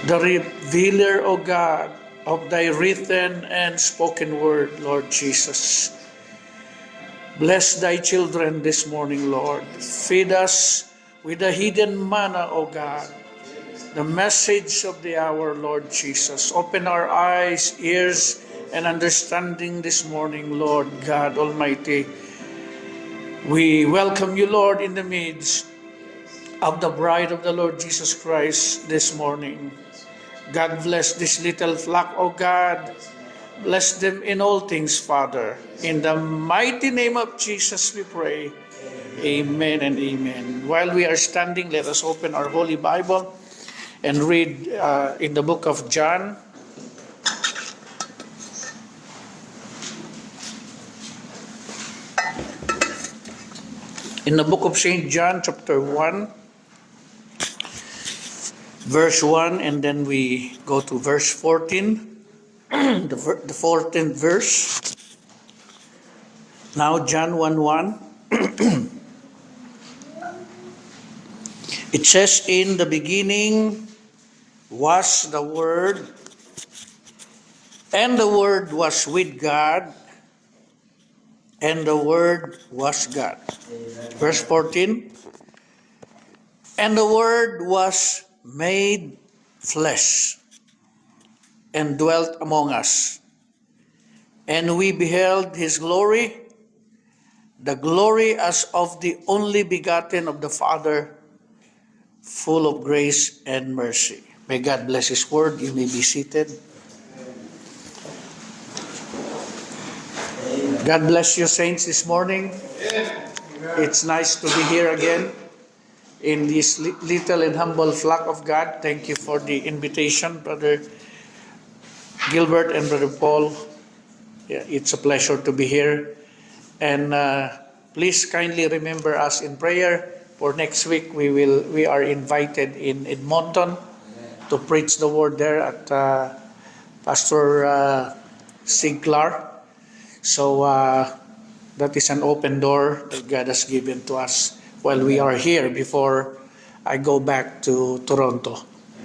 the revealer, O God, of thy written and spoken word, Lord Jesus. Bless thy children this morning, Lord. Feed us with the hidden manna, O God, the message of the hour, Lord Jesus. Open our eyes, ears, and understanding this morning, Lord God Almighty. We welcome you, Lord, in the midst of the bride of the Lord Jesus Christ this morning. God bless this little flock, O God. Bless them in all things, Father. In the mighty name of Jesus we pray. Amen and amen. While we are standing, let us open our Holy Bible and read in the book of John. In the book of St. John, chapter 1, verse 1, and then we go to verse 14, the 14th verse. Now, John 1 1. It says, in the beginning was the Word, and the Word was with God, and the Word was God. Verse 14, and the Word was made flesh, and dwelt among us. And we beheld his glory, the glory as of the only begotten of the Father, full of grace and mercy. May God bless his word. You may be seated. God bless you, saints, this morning. It's nice to be here again in this little and humble flock of God. Thank you for the invitation, Brother Gilbert and Brother Paul. Yeah, it's a pleasure to be here. And please kindly remember us in prayer. For next week, we are invited in Edmonton to preach the word there at Pastor Siglar. So that is an open door that God has given to us while we are here before I go back to Toronto.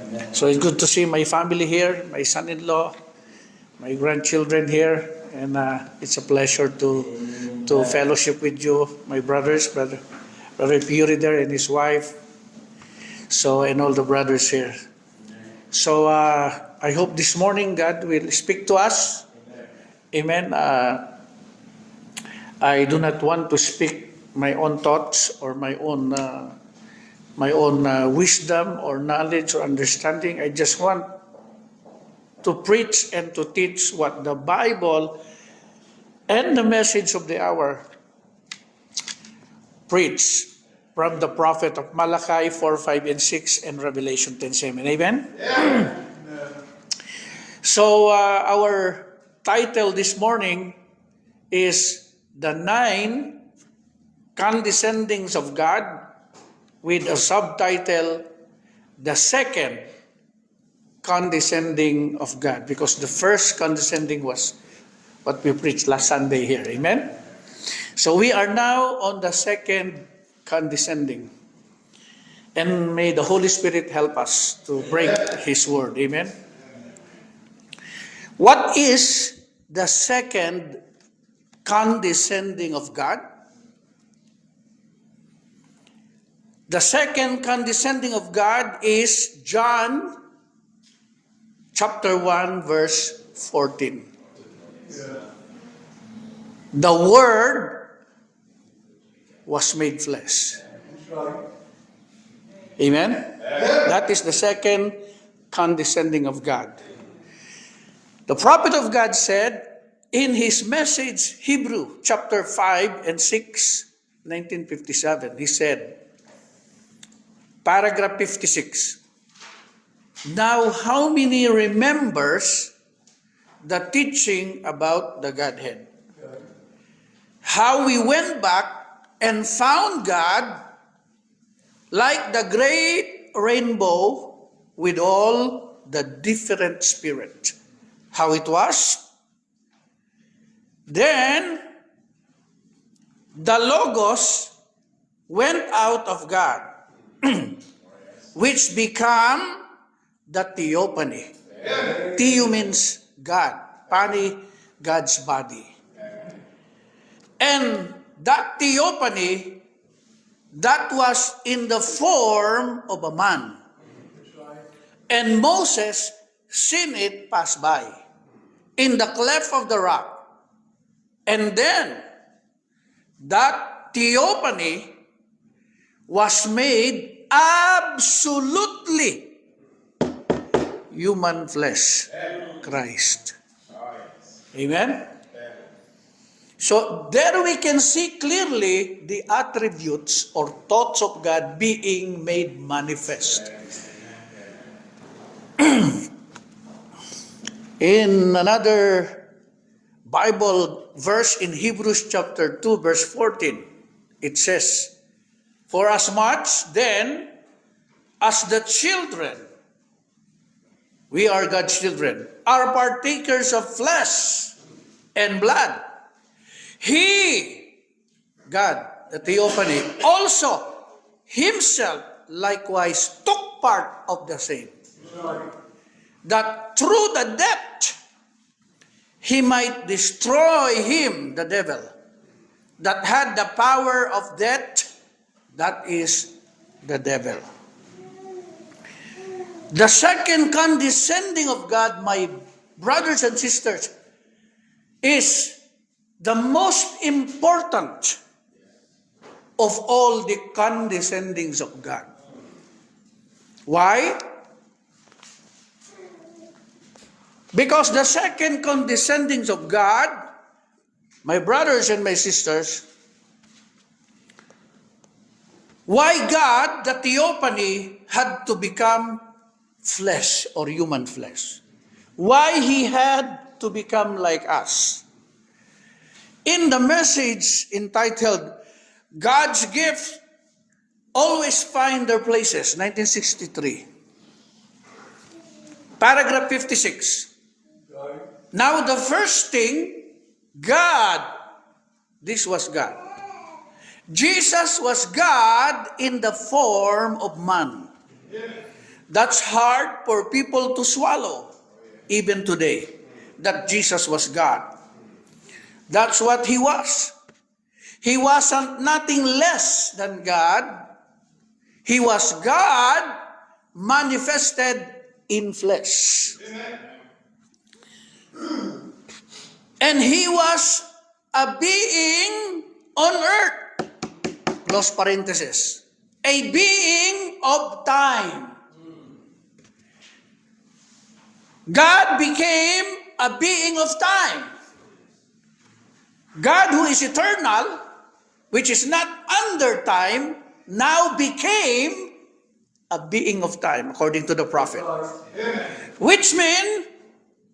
Amen. So it's good to see my family here, my son-in-law, my grandchildren here, and it's a pleasure to fellowship with you, my brothers, Brother Puri there and his wife, so and all the brothers here. So I hope this morning God will speak to us. Amen. I do not want to speak my own thoughts or my own wisdom or knowledge or understanding. I just want to preach and to teach what the Bible and the message of the hour preach from the prophet of Malachi 4, 5, and 6 and Revelation 10, 7. Amen? Yeah. So our title this morning is The 9 Condescendings of God, with a subtitle, The Second Condescending of God, because the first condescending was what we preached last Sunday here. Amen? So we are now on the second condescending. And may the Holy Spirit help us to break His word. Amen? What is the second condescending of God? The second condescending of God is John chapter 1 verse 14. The Word was made flesh. Amen? That is the second condescending of God. The prophet of God said in his message, Hebrew chapter 5 and 6, 1957, he said, paragraph 56, now how many remembers the teaching about the Godhead? How we went back and found God like the great rainbow with all the different spirit. How it was? Then the Logos went out of God, which became the theophany. Theo means God. Pani, God's body. And that theophany, that was in the form of a man. And Moses seen it pass by in the cleft of the rock. And then that theophany was made absolutely human flesh, Christ. Amen? So there we can see clearly the attributes or thoughts of God being made manifest. In another Bible verse in Hebrews chapter 2 verse 14, it says, "For as much then as the children," we are God's children, "are partakers of flesh and blood, He," God, the theophany, "also Himself likewise took part of the same, that through the death He might destroy him," the devil, "that had the power of death," that is the devil. The second condescending of God, my brothers and sisters, is the most important of all the condescendings of God. Why? Because the second condescendings of God, my brothers and my sisters, why God, the theophany, had to become flesh or human flesh. Why He had to become like us. In the message entitled, "God's Gifts Always Find Their Places," 1963, paragraph 56. Now the first thing, God, this was God. Jesus was God in the form of man. That's hard for people to swallow, even today, that Jesus was God. That's what He was. He wasn't nothing less than God. He was God manifested in flesh. And He was a being on earth, close parenthesis, a being of time. God became a being of time. God, who is eternal, which is not under time, now became a being of time, according to the prophet. Which means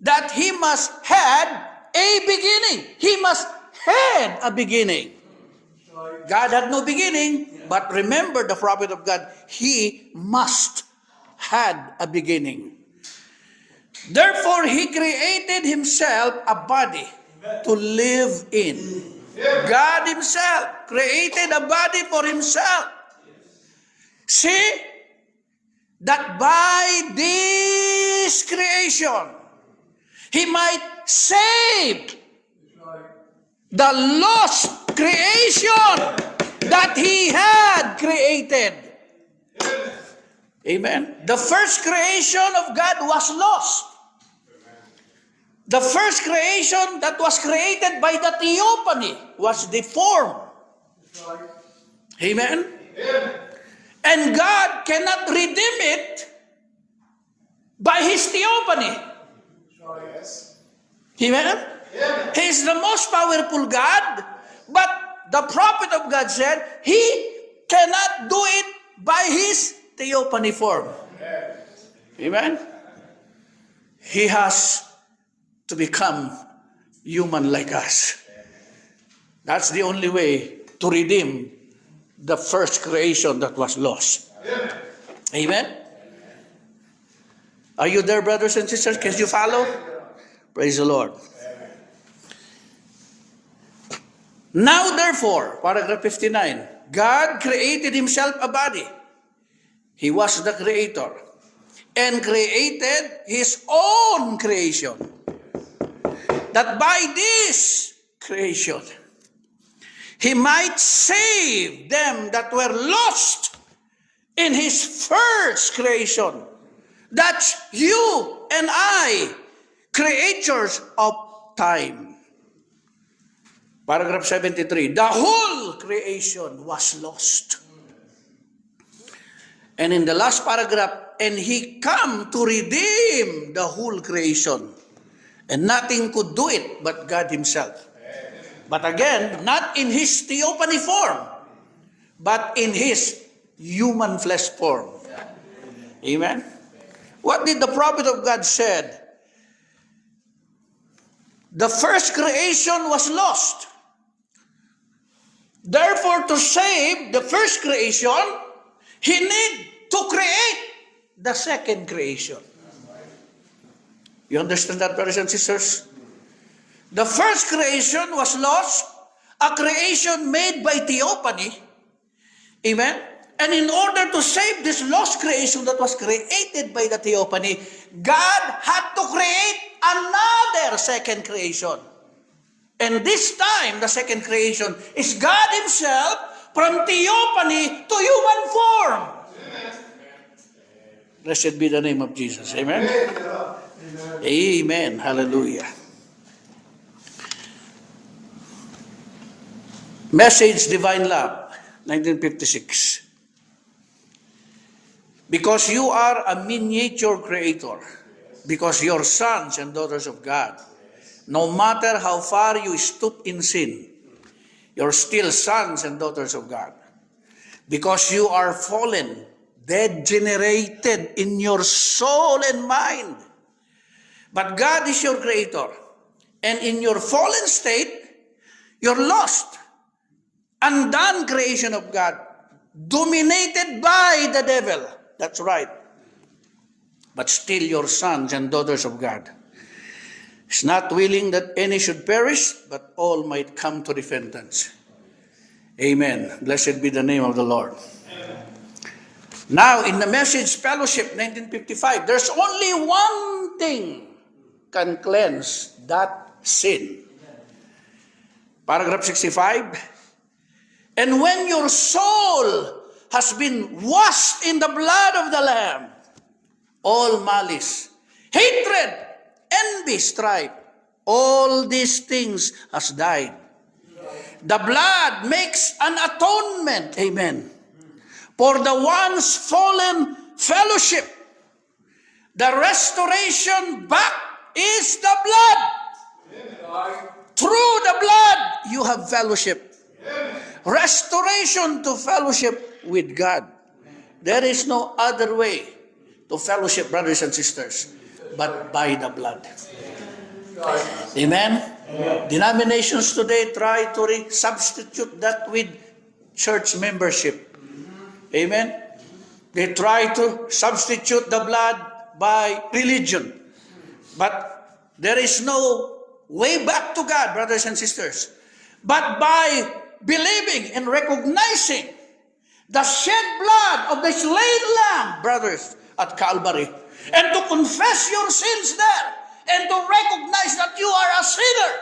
that He must had a beginning. He must had a beginning. God had no beginning, but remember the prophet of God, He must had a beginning. Therefore, He created Himself a body to live in. God Himself created a body for Himself. See, that by this creation, He might save the lost creation that He had created. Amen. The first creation of God was lost. The first creation that was created by the theophany was deformed. Amen. And God cannot redeem it by His theophany. Amen. He is the most powerful God, but the prophet of God said He cannot do it by His theophany form. Amen. He has to become human like us. That's the only way to redeem the first creation that was lost. Amen. Are you there, brothers and sisters? Can you follow? Praise the Lord. Now therefore, paragraph 59, God created Himself a body. He was the creator. and created his own creation, that by this creation he might save them that were lost in his first creation. That's you and I, creatures of time. Paragraph 73, the whole creation was lost. And in the last paragraph, and he come to redeem the whole creation. And nothing could do it but God himself. But again, not in his theophany form, but in his human flesh form. Amen? What did the prophet of God said? The first creation was lost. Therefore, to save the first creation, he need to create the second creation. You understand that, brothers and sisters? The first creation was lost, a creation made by theophany. Amen? And in order to save this lost creation that was created by the theophany, God had to create another second creation. And this time, the second creation is God himself from theophany to human form. Blessed be the name of Jesus. Amen? Amen. Hallelujah. Message, Divine Love, 1956. Because you are a miniature creator, because you're sons and daughters of God, no matter how far you stoop in sin, you're still sons and daughters of God. Because you are fallen, degenerated in your soul and mind. But God is your creator. And in your fallen state, you're lost. Undone creation of God. Dominated by the devil. That's right. But still you're sons and daughters of God. He's not willing that any should perish, but all might come to repentance. Amen. Blessed be the name of the Lord. Amen. Now, in the Message Fellowship, 1955, there's only one thing can cleanse that sin. Paragraph 65. And when your soul has been washed in the blood of the Lamb, all malice, hatred, envy, strife, all these things has died. The blood makes an atonement, amen, for the once fallen fellowship. The restoration back is the blood. Through the blood, you have fellowship. Restoration to fellowship with God. There is no other way to fellowship, brothers and sisters, but by the blood. Amen? Amen. Denominations today try to substitute that with church membership. Amen? They try to substitute the blood by religion. But there is no way back to God, brothers and sisters, but by believing and recognizing the shed blood of the slain Lamb, brothers, at Calvary, and to confess your sins there, and to recognize that you are a sinner,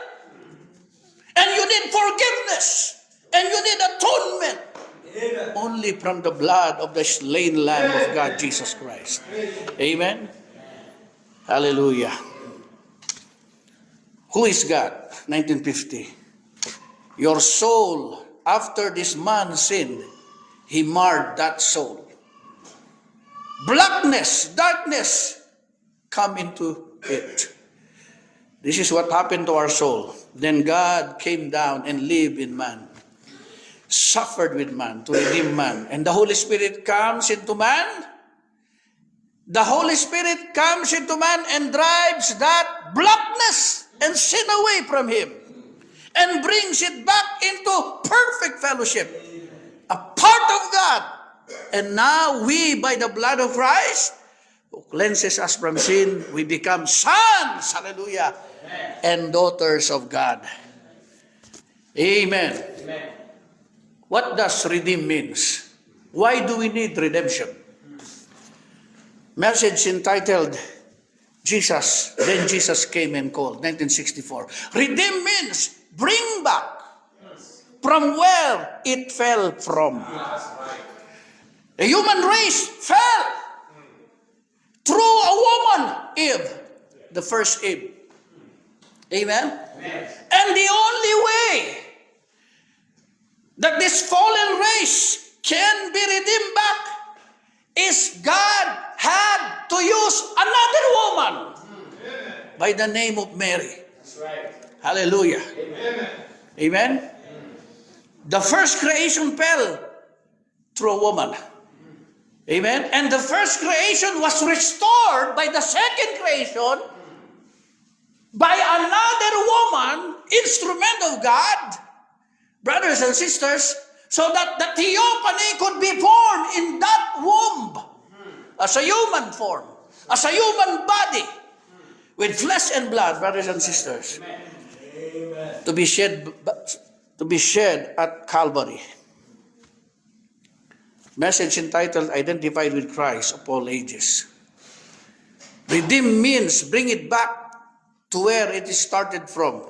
and you need forgiveness, and you need atonement, only from the blood of the slain Lamb of God, Jesus Christ. Amen? Hallelujah. Who is God? 1950. Your soul, after this man sinned, he marred that soul. Blackness, darkness, come into it. This is what happened to our soul. Then God came down and lived in man, suffered with man to redeem man. And the Holy Spirit comes into man. The Holy Spirit comes into man and drives that blackness and sin away from him, and brings it back into perfect fellowship, a part of God. And now we, by the blood of Christ, who cleanses us from sin, we become sons, hallelujah, and daughters of God. Amen. Amen. What does redeem means? Why do we need redemption? Message entitled, Jesus, Then Jesus Came and Called, 1964. Redeem means bring back from where it fell from. The human race fell through a woman, Eve, the first Eve. Amen? And the only way that this fallen race can be redeemed back is God had to use another woman by the name of Mary. That's right. Hallelujah. Amen? The first creation fell through a woman. Amen? And the first creation was restored by the second creation by another woman, instrument of God, brothers and sisters, so that the theophany could be formed in that womb as a human form, as a human body, with flesh and blood, brothers and sisters, to be shed at Calvary. Message entitled, Identified with Christ of all ages. Redeem means bring it back to where it started from.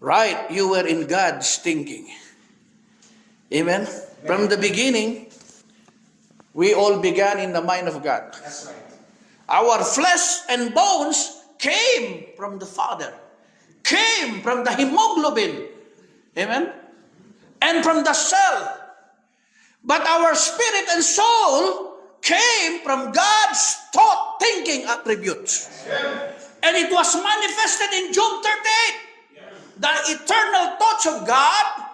Right, you were in God's thinking. Amen? From the beginning, we all began in the mind of God. That's right. Our flesh and bones came from the Father, came from the hemoglobin, amen, and from the cell. But our spirit and soul came from God's thought, thinking attributes. And it was manifested in Job 38. The eternal thoughts of God,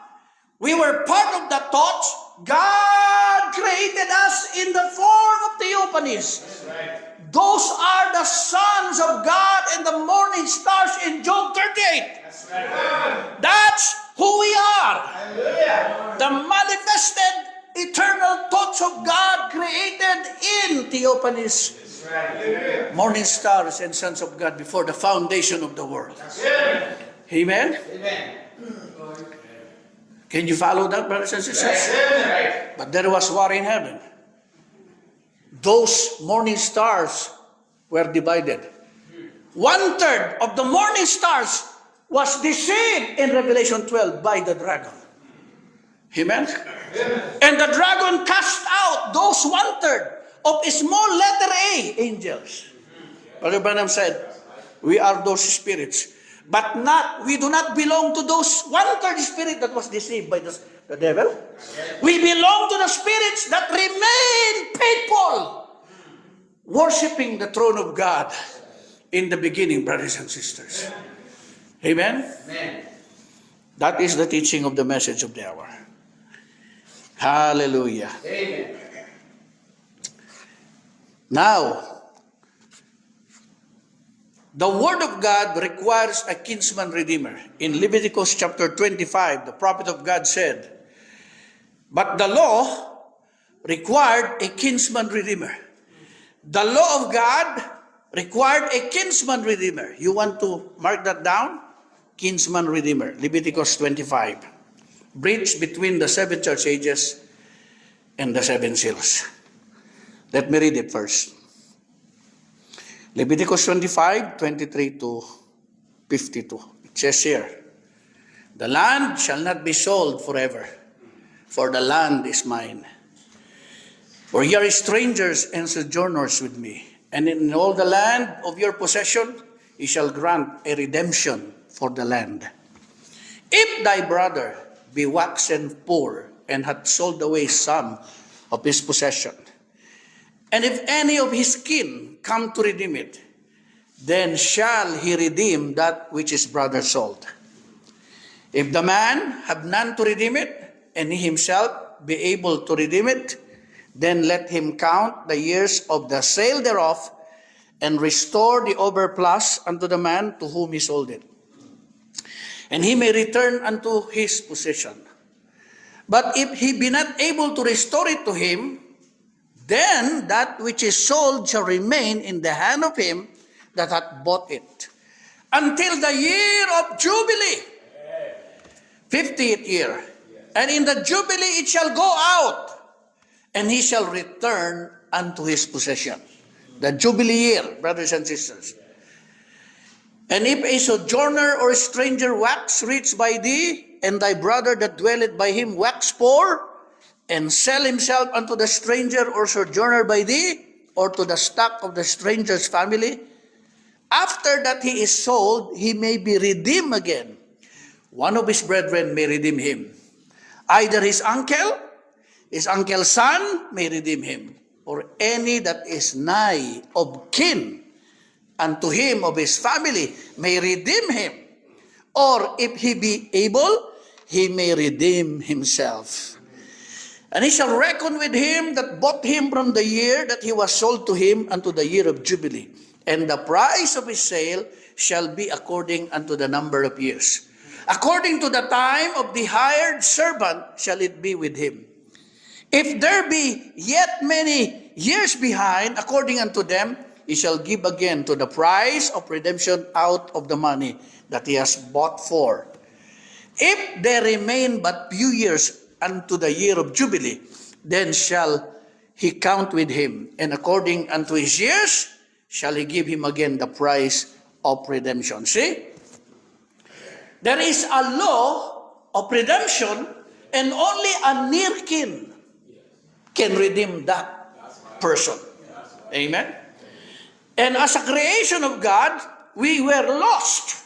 we were part of the thoughts. God created us in the form of theophanies. That's right. Those are the sons of God and the morning stars in Job 38. That's right. That's who we are. Hallelujah. The manifested eternal thoughts of God created in theophanies. That's right. Morning stars and sons of God before the foundation of the world. That's right. Amen? Amen. Can you follow that, brothers and sisters? That's right. But there was war in heaven. Those morning stars were divided. 1/3 of the morning stars was deceived in Revelation 12 by the dragon. Amen? And the dragon cast out those 1/3 of a small letter A angels. Brother Branham said, we are those spirits. But we do not belong to those 1/3 spirit that was deceived by the devil. We belong to the spirits that remain faithful, worshiping the throne of God in the beginning, brothers and sisters. Amen? Amen. That is the teaching of the message of the hour. Hallelujah. Amen. Now, the Word of God requires a kinsman redeemer. In Leviticus chapter 25, the prophet of God said, but the law required a kinsman redeemer. The law of God required a kinsman redeemer. You want to mark that down? Kinsman redeemer. Leviticus 25. Bridge between the 7 church ages and the 7 seals. Let me read it first. Leviticus 25, 23 to 52. It says here, the land shall not be sold forever, for the land is mine. For ye are strangers and sojourners with me, and in all the land of your possession ye shall grant a redemption for the land. If thy brother be waxen poor, and hath sold away some of his possession, and if any of his kin come to redeem it, then shall he redeem that which his brother sold. If the man have none to redeem it, and he himself be able to redeem it, then let him count the years of the sale thereof, and restore the overplus unto the man to whom he sold it. And he may return unto his possession. But if he be not able to restore it to him, then that which is sold shall remain in the hand of him that hath bought it, until the year of Jubilee, 50th year. And in the Jubilee it shall go out, and he shall return unto his possession. The Jubilee year, brothers and sisters. And if a sojourner or a stranger wax rich by thee, and thy brother that dwelleth by him wax poor, and sell himself unto the stranger or sojourner by thee, or to the stock of the stranger's family, after that he is sold, he may be redeemed again. One of his brethren may redeem him. Either his uncle's son may redeem him, or any that is nigh of kin unto him of his family may redeem him. Or if he be able, he may redeem himself. And he shall reckon with him that bought him from the year that he was sold to him unto the year of Jubilee. And the price of his sale shall be according unto the number of years. According to the time of the hired servant shall it be with him. If there be yet many years behind, according unto them, he shall give again to the price of redemption out of the money that he has bought for. If there remain but few years unto the year of Jubilee, then shall he count with him, and according unto his years shall he give him again the price of redemption. See? There is a law of redemption, and only a near kin can redeem that person. Amen? And as a creation of God, we were lost.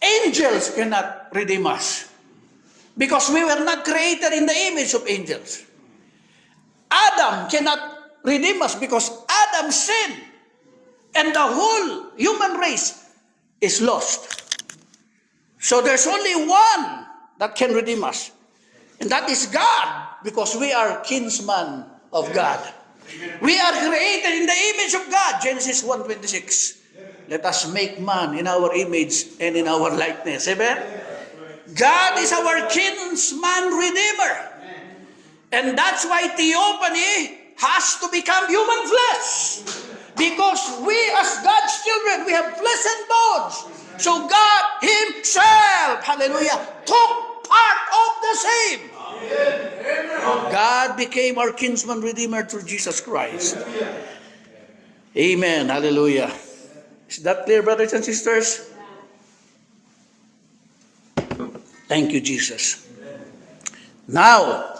Angels cannot redeem us, because we were not created in the image of angels. Adam cannot redeem us because Adam sinned, and the whole human race is lost. So there's only one that can redeem us, and that is God, because we are kinsmen of God. We are created in the image of God, Genesis 1:26. Let us make man in our image and in our likeness. Amen? God is our kinsman redeemer. And that's why theophany has to become human flesh. Because we as God's children, we have flesh and bones. So God himself, hallelujah, took part of the same. God became our kinsman redeemer through Jesus Christ. Amen. Hallelujah. Is that clear, brothers and sisters? Thank you, Jesus. Now,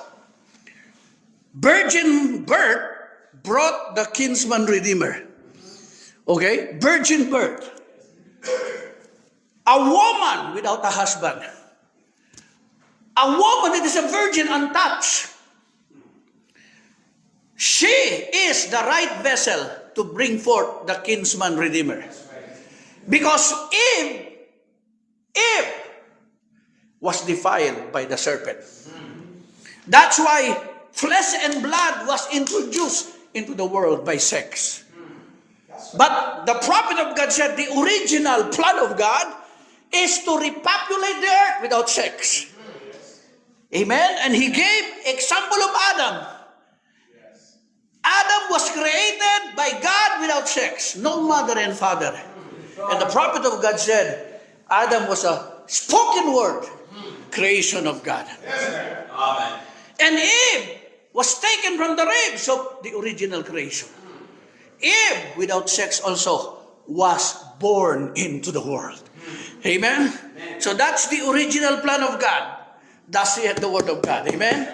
virgin birth brought the kinsman redeemer. Okay? Virgin birth. A woman without a husband. A woman that is a virgin untouched. She is the right vessel to bring forth the kinsman redeemer. Because Eve was defiled by the serpent. That's why flesh and blood was introduced into the world by sex. But the prophet of God said the original plan of God is to repopulate the earth without sex. Amen? And he gave example of Adam. Adam was created by God without sex, no mother and father. And the prophet of God said, Adam was a spoken word creation of God. Amen. And Eve was taken from the ribs of the original creation. Eve, without sex also, was born into the world. Amen? So that's the original plan of God. Thus saith the word of God. Amen?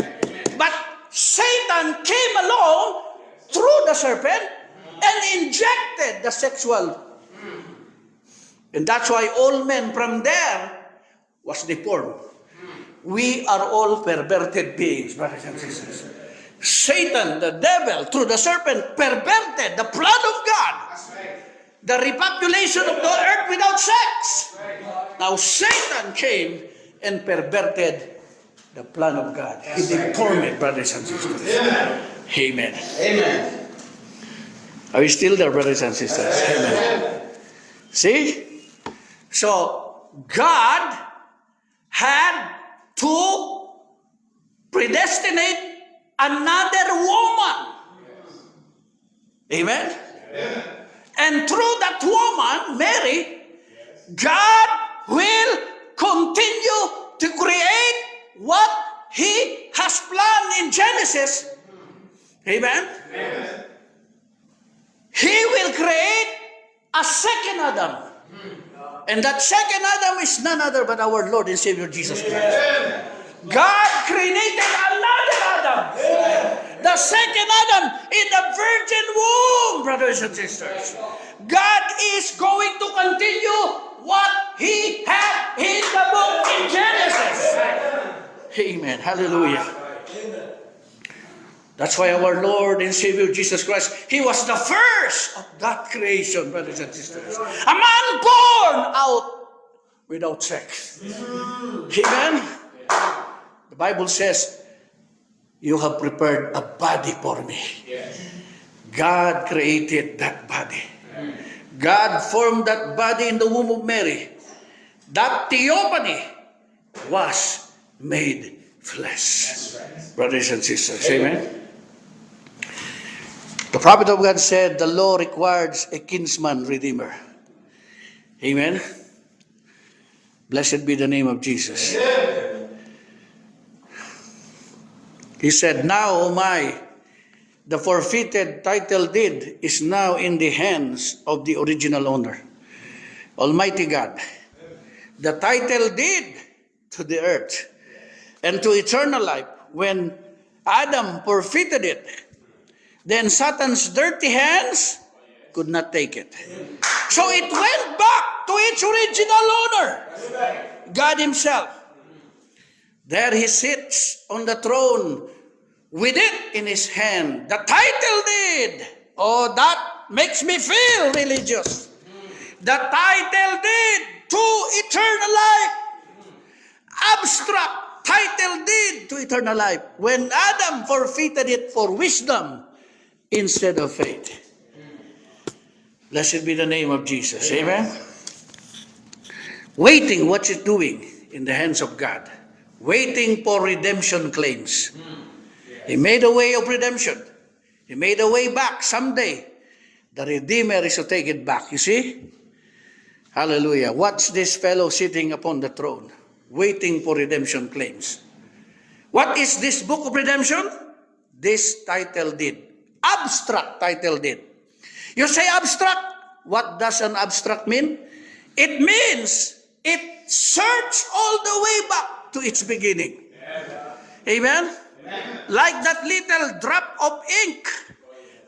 But Satan came along through the serpent and injected the sexual. And that's why all men from there was deformed. We are all perverted beings, brothers and sisters. Satan, the devil, through the serpent, perverted the plan of God. The repopulation of the earth without sex. Now Satan came and perverted the plan of God. He deformed it, brothers and sisters. Amen. Amen. Are you still there, brothers and sisters? Amen. See? So, God had to predestinate another woman. Amen? And through that woman, Mary, God will continue to create what He has planned in Genesis Amen? He will create a second Adam. And that second Adam is none other but our Lord and Savior Jesus Christ. God created another Adam. The second Adam in the virgin womb, brothers and sisters. God is going to continue what He had in the book in Genesis. Amen. Hallelujah. That's why our Lord and Savior Jesus Christ, He was the first of that creation, brothers and sisters. A man born out without sex. Amen. The Bible says, you have prepared a body for me. God created that body. God formed that body in the womb of Mary. That theophany was made flesh. Brothers and sisters, amen. The prophet of God said, the law requires a kinsman redeemer. Amen. Blessed be the name of Jesus. He said, now, O my, the forfeited title deed is now in the hands of the original owner, Almighty God. The title deed to the earth and to eternal life, when Adam forfeited it, then Satan's dirty hands could not take it. So it went back to its original owner, God Himself. There He sits on the throne with it in His hand. The title deed. Oh, that makes me feel religious. The title deed to eternal life. Abstract title deed to eternal life. When Adam forfeited it for wisdom instead of faith. Blessed be the name of Jesus. Amen. Waiting, what's it doing? In the hands of God. Waiting for redemption claims. He made a way of redemption. He made a way back. Someday, the Redeemer is to take it back. You see? Hallelujah. Watch this fellow sitting upon the throne, waiting for redemption claims. What is this book of redemption? This title deed. Abstract title deed. You say abstract. What does an abstract mean? It means it searched all the way back to its beginning. Amen? Like that little drop of ink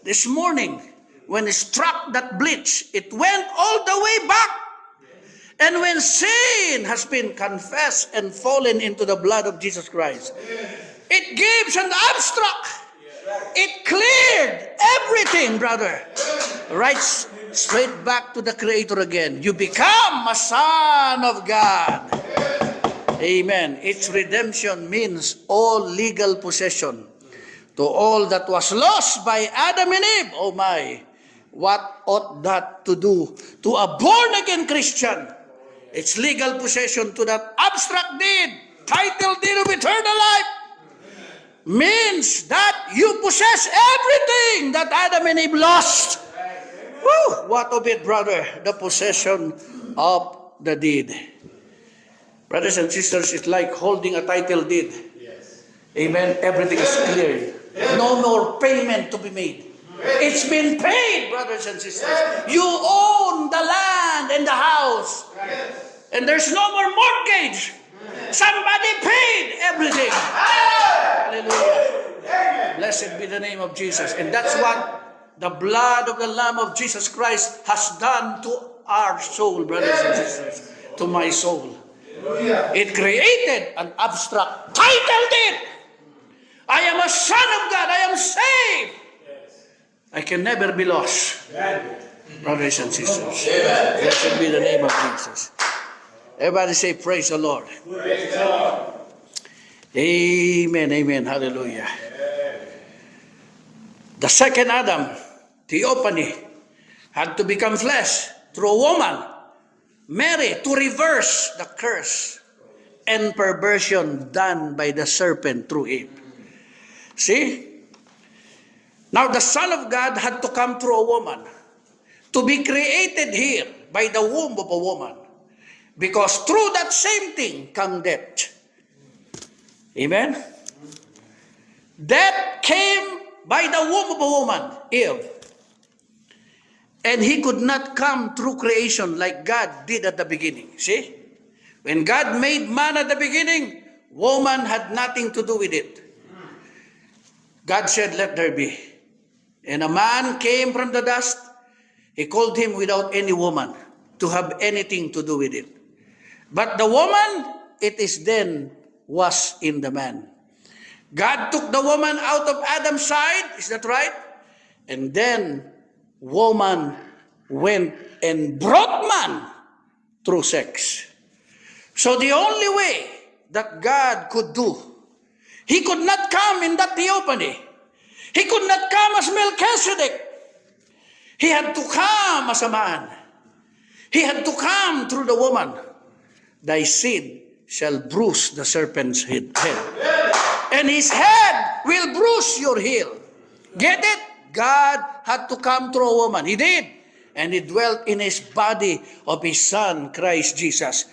this morning, when it struck that bleach, it went all the way back. And when sin has been confessed and fallen into the blood of Jesus Christ, it gives an abstract. It cleared everything, brother. Right straight back to the Creator again. You become a son of God. Amen. Its redemption means all legal possession to all that was lost by Adam and Eve. Oh my, what ought that to do to a born-again Christian? It's legal possession to that abstract deed, title deed of eternal life. Means that you possess everything that Adam and Eve lost. Woo! What of it, brother? The possession of the deed. Brothers and sisters, it's like holding a title deed. Amen. Everything is clear. No more payment to be made. It's been paid, brothers and sisters. You own the land and the house. And there's no more mortgage. Somebody paid everything. Hallelujah. Blessed be the name of Jesus. And that's what the blood of the Lamb of Jesus Christ has done to our soul, brothers and sisters. To my soul. It created an abstract title deed. I am a son of God. I am saved. I can never be lost. Brothers and sisters. Blessed be the name of Jesus. Everybody say, praise the Lord. Praise the Lord. Amen, amen, hallelujah. The second Adam, theophany, had to become flesh through a woman, Mary, to reverse the curse and perversion done by the serpent through Eve. See? Now the Son of God had to come through a woman, to be created here by the womb of a woman. Because through that same thing come death. Amen? Death came by the womb of a woman, Eve. And he could not come through creation like God did at the beginning. See? When God made man at the beginning, woman had nothing to do with it. God said, let there be. And a man came from the dust. He called him without any woman to have anything to do with it. But the woman, it is then was in the man. God took the woman out of Adam's side, is that right? And then woman went and brought man through sex. So the only way that God could do, he could not come in that theophany. He could not come as Melchizedek. He had to come as a man. He had to come through the woman. Thy seed shall bruise the serpent's head. And his head will bruise your heel. Get it? God had to come through a woman. He did. And he dwelt in his body of his son, Christ Jesus.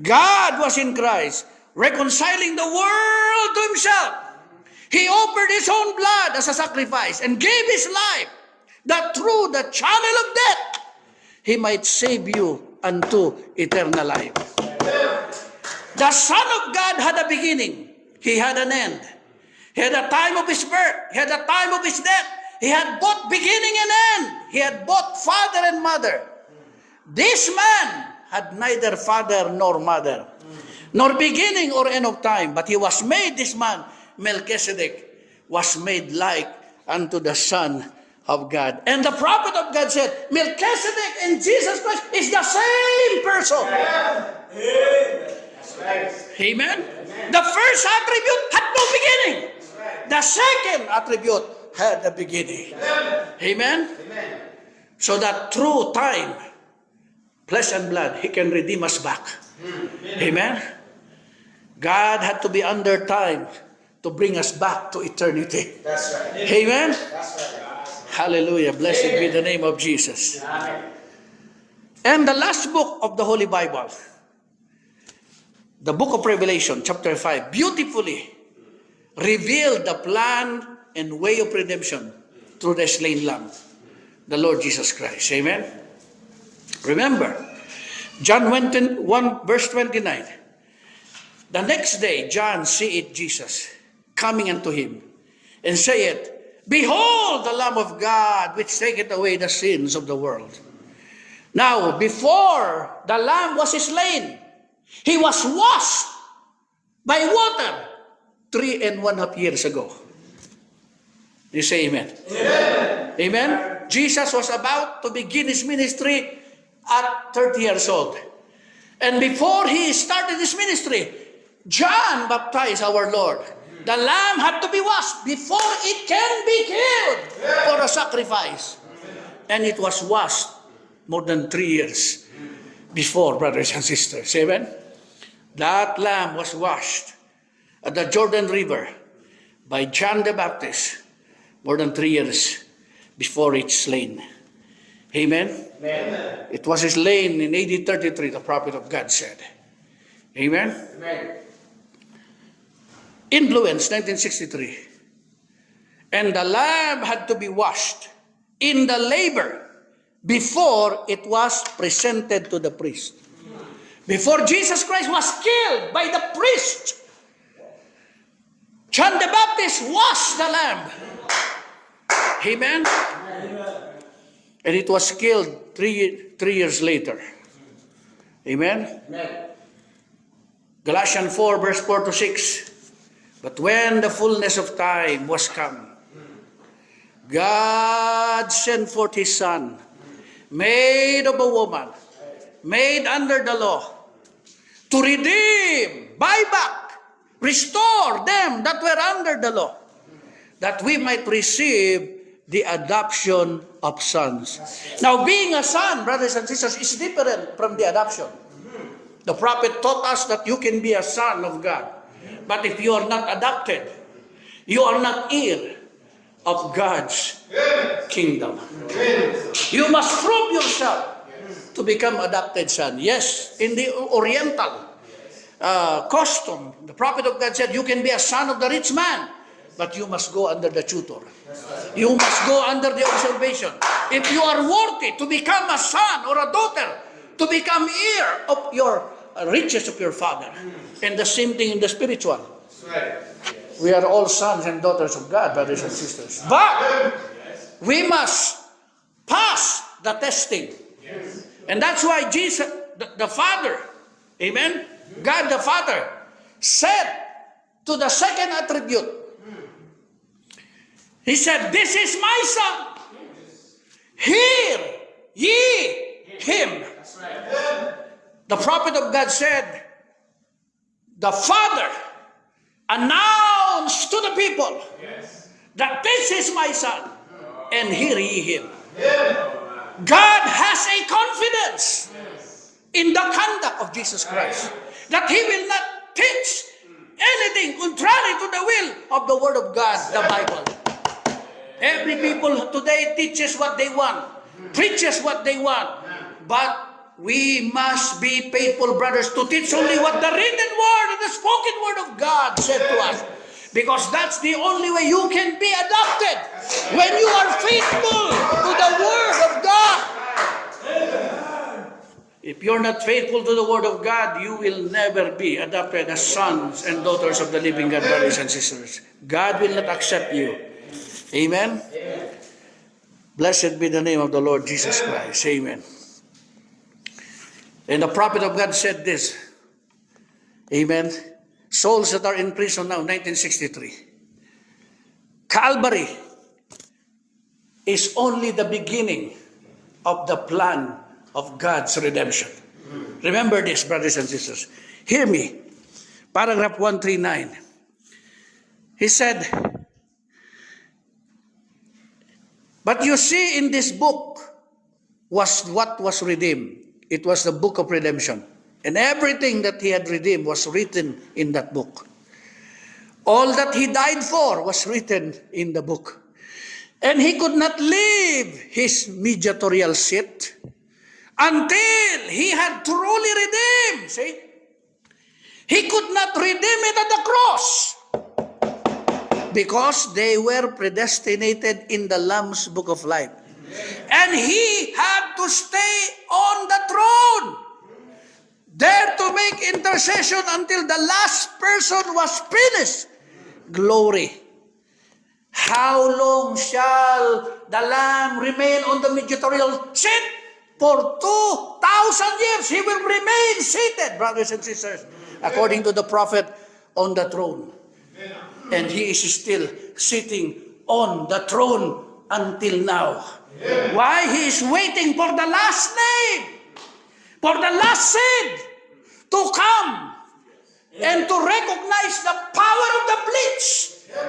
God was in Christ, reconciling the world to himself. He offered his own blood as a sacrifice and gave his life, that through the channel of death, he might save you unto eternal life. The Son of God had a beginning. He had an end. He had a time of his birth. He had a time of his death. He had both beginning and end. He had both father and mother. This man had neither father nor mother, nor beginning or end of time. But he was made, this man, Melchizedek, was made like unto the Son of God. And the prophet of God said, Melchizedek and Jesus Christ is the same person. Amen. The first attribute had no beginning. The second attribute had a beginning. Amen. So that through time, flesh and blood, he can redeem us back. Amen. God had to be under time to bring us back to eternity. That's right. Amen. That's right. Hallelujah. Blessed be the name of Jesus. And the last book of the Holy Bible, the book of Revelation, chapter 5, beautifully revealed the plan and way of redemption through the slain Lamb, the Lord Jesus Christ. Amen. Remember, John 1 verse 29. The next day, John seeth Jesus coming unto him, and saith, Behold the Lamb of God, which taketh away the sins of the world. Now, before the Lamb was slain, he was washed by water 3.5 years ago. You say amen? Amen. Amen. Jesus was about to begin his ministry at 30 years old. And before he started his ministry, John baptized our Lord. The lamb had to be washed before it can be killed for a sacrifice. And it was washed more than 3 years before, brothers and sisters. Amen? That lamb was washed at the Jordan River by John the Baptist more than 3 years before it's slain. Amen? Amen. It was slain in AD 33, the prophet of God said. Amen? Amen. Influence, 1963. And the lamb had to be washed in the laver before it was presented to the priest. Before Jesus Christ was killed by the priest, John the Baptist washed the lamb. Amen? And it was killed three years later. Amen? Galatians 4 verse 4 to 6. But when the fullness of time was come, God sent forth his Son, made of a woman, made under the law, to redeem, buy back, restore them that were under the law, that we might receive the adoption of sons. Now, being a son, brothers and sisters, is different from the adoption. The prophet taught us that you can be a son of God. But if you are not adopted, you are not heir of God's kingdom. You must prove yourself to become adopted son. Yes, in the Oriental custom, the prophet of God said, you can be a son of the rich man, but you must go under the tutor. You must go under the observation. If you are worthy to become a son or a daughter, to become heir of your riches of your father. And the same thing in the spiritual. That's right. We are all sons and daughters of God, brothers and sisters. But we must pass the testing. And that's why Jesus, the Father, amen, God the Father, said to the second attribute, He said, "This is my son. Hear ye him." The prophet of God said, the Father announced to the people that this is my son, and hear ye him. God has a confidence in the conduct of Jesus Christ, that He will not teach anything contrary to the will of the Word of God, the Bible. Every people today teaches what they want, preaches what they want, but we must be faithful, brothers, to teach only what the written word and the spoken word of God said to us. Because that's the only way you can be adopted, when you are faithful to the word of God. If you're not faithful to the word of God, you will never be adopted as sons and daughters of the living God, brothers and sisters. God will not accept you. Amen? Blessed be the name of the Lord Jesus Christ. Amen. And the prophet of God said this. Amen. Souls that are in prison now, 1963. Calvary is only the beginning of the plan of God's redemption. Remember this, brothers and sisters. Hear me. Paragraph 139. He said, "But you see, in this book was what was redeemed. It was the book of redemption. And everything that He had redeemed was written in that book. All that He died for was written in the book. And He could not leave His mediatorial seat until He had truly redeemed." See? He could not redeem it at the cross, because they were predestinated in the Lamb's book of life. And He had to stay on the throne, there to make intercession until the last person was finished. Glory. How long shall the Lamb remain on the mediatorial seat? For 2,000 years He will remain seated, brothers and sisters, according to the prophet, on the throne. And He is still sitting on the throne until now. Why? He is waiting for the last name, for the last seed to come and to recognize the power of the bleach,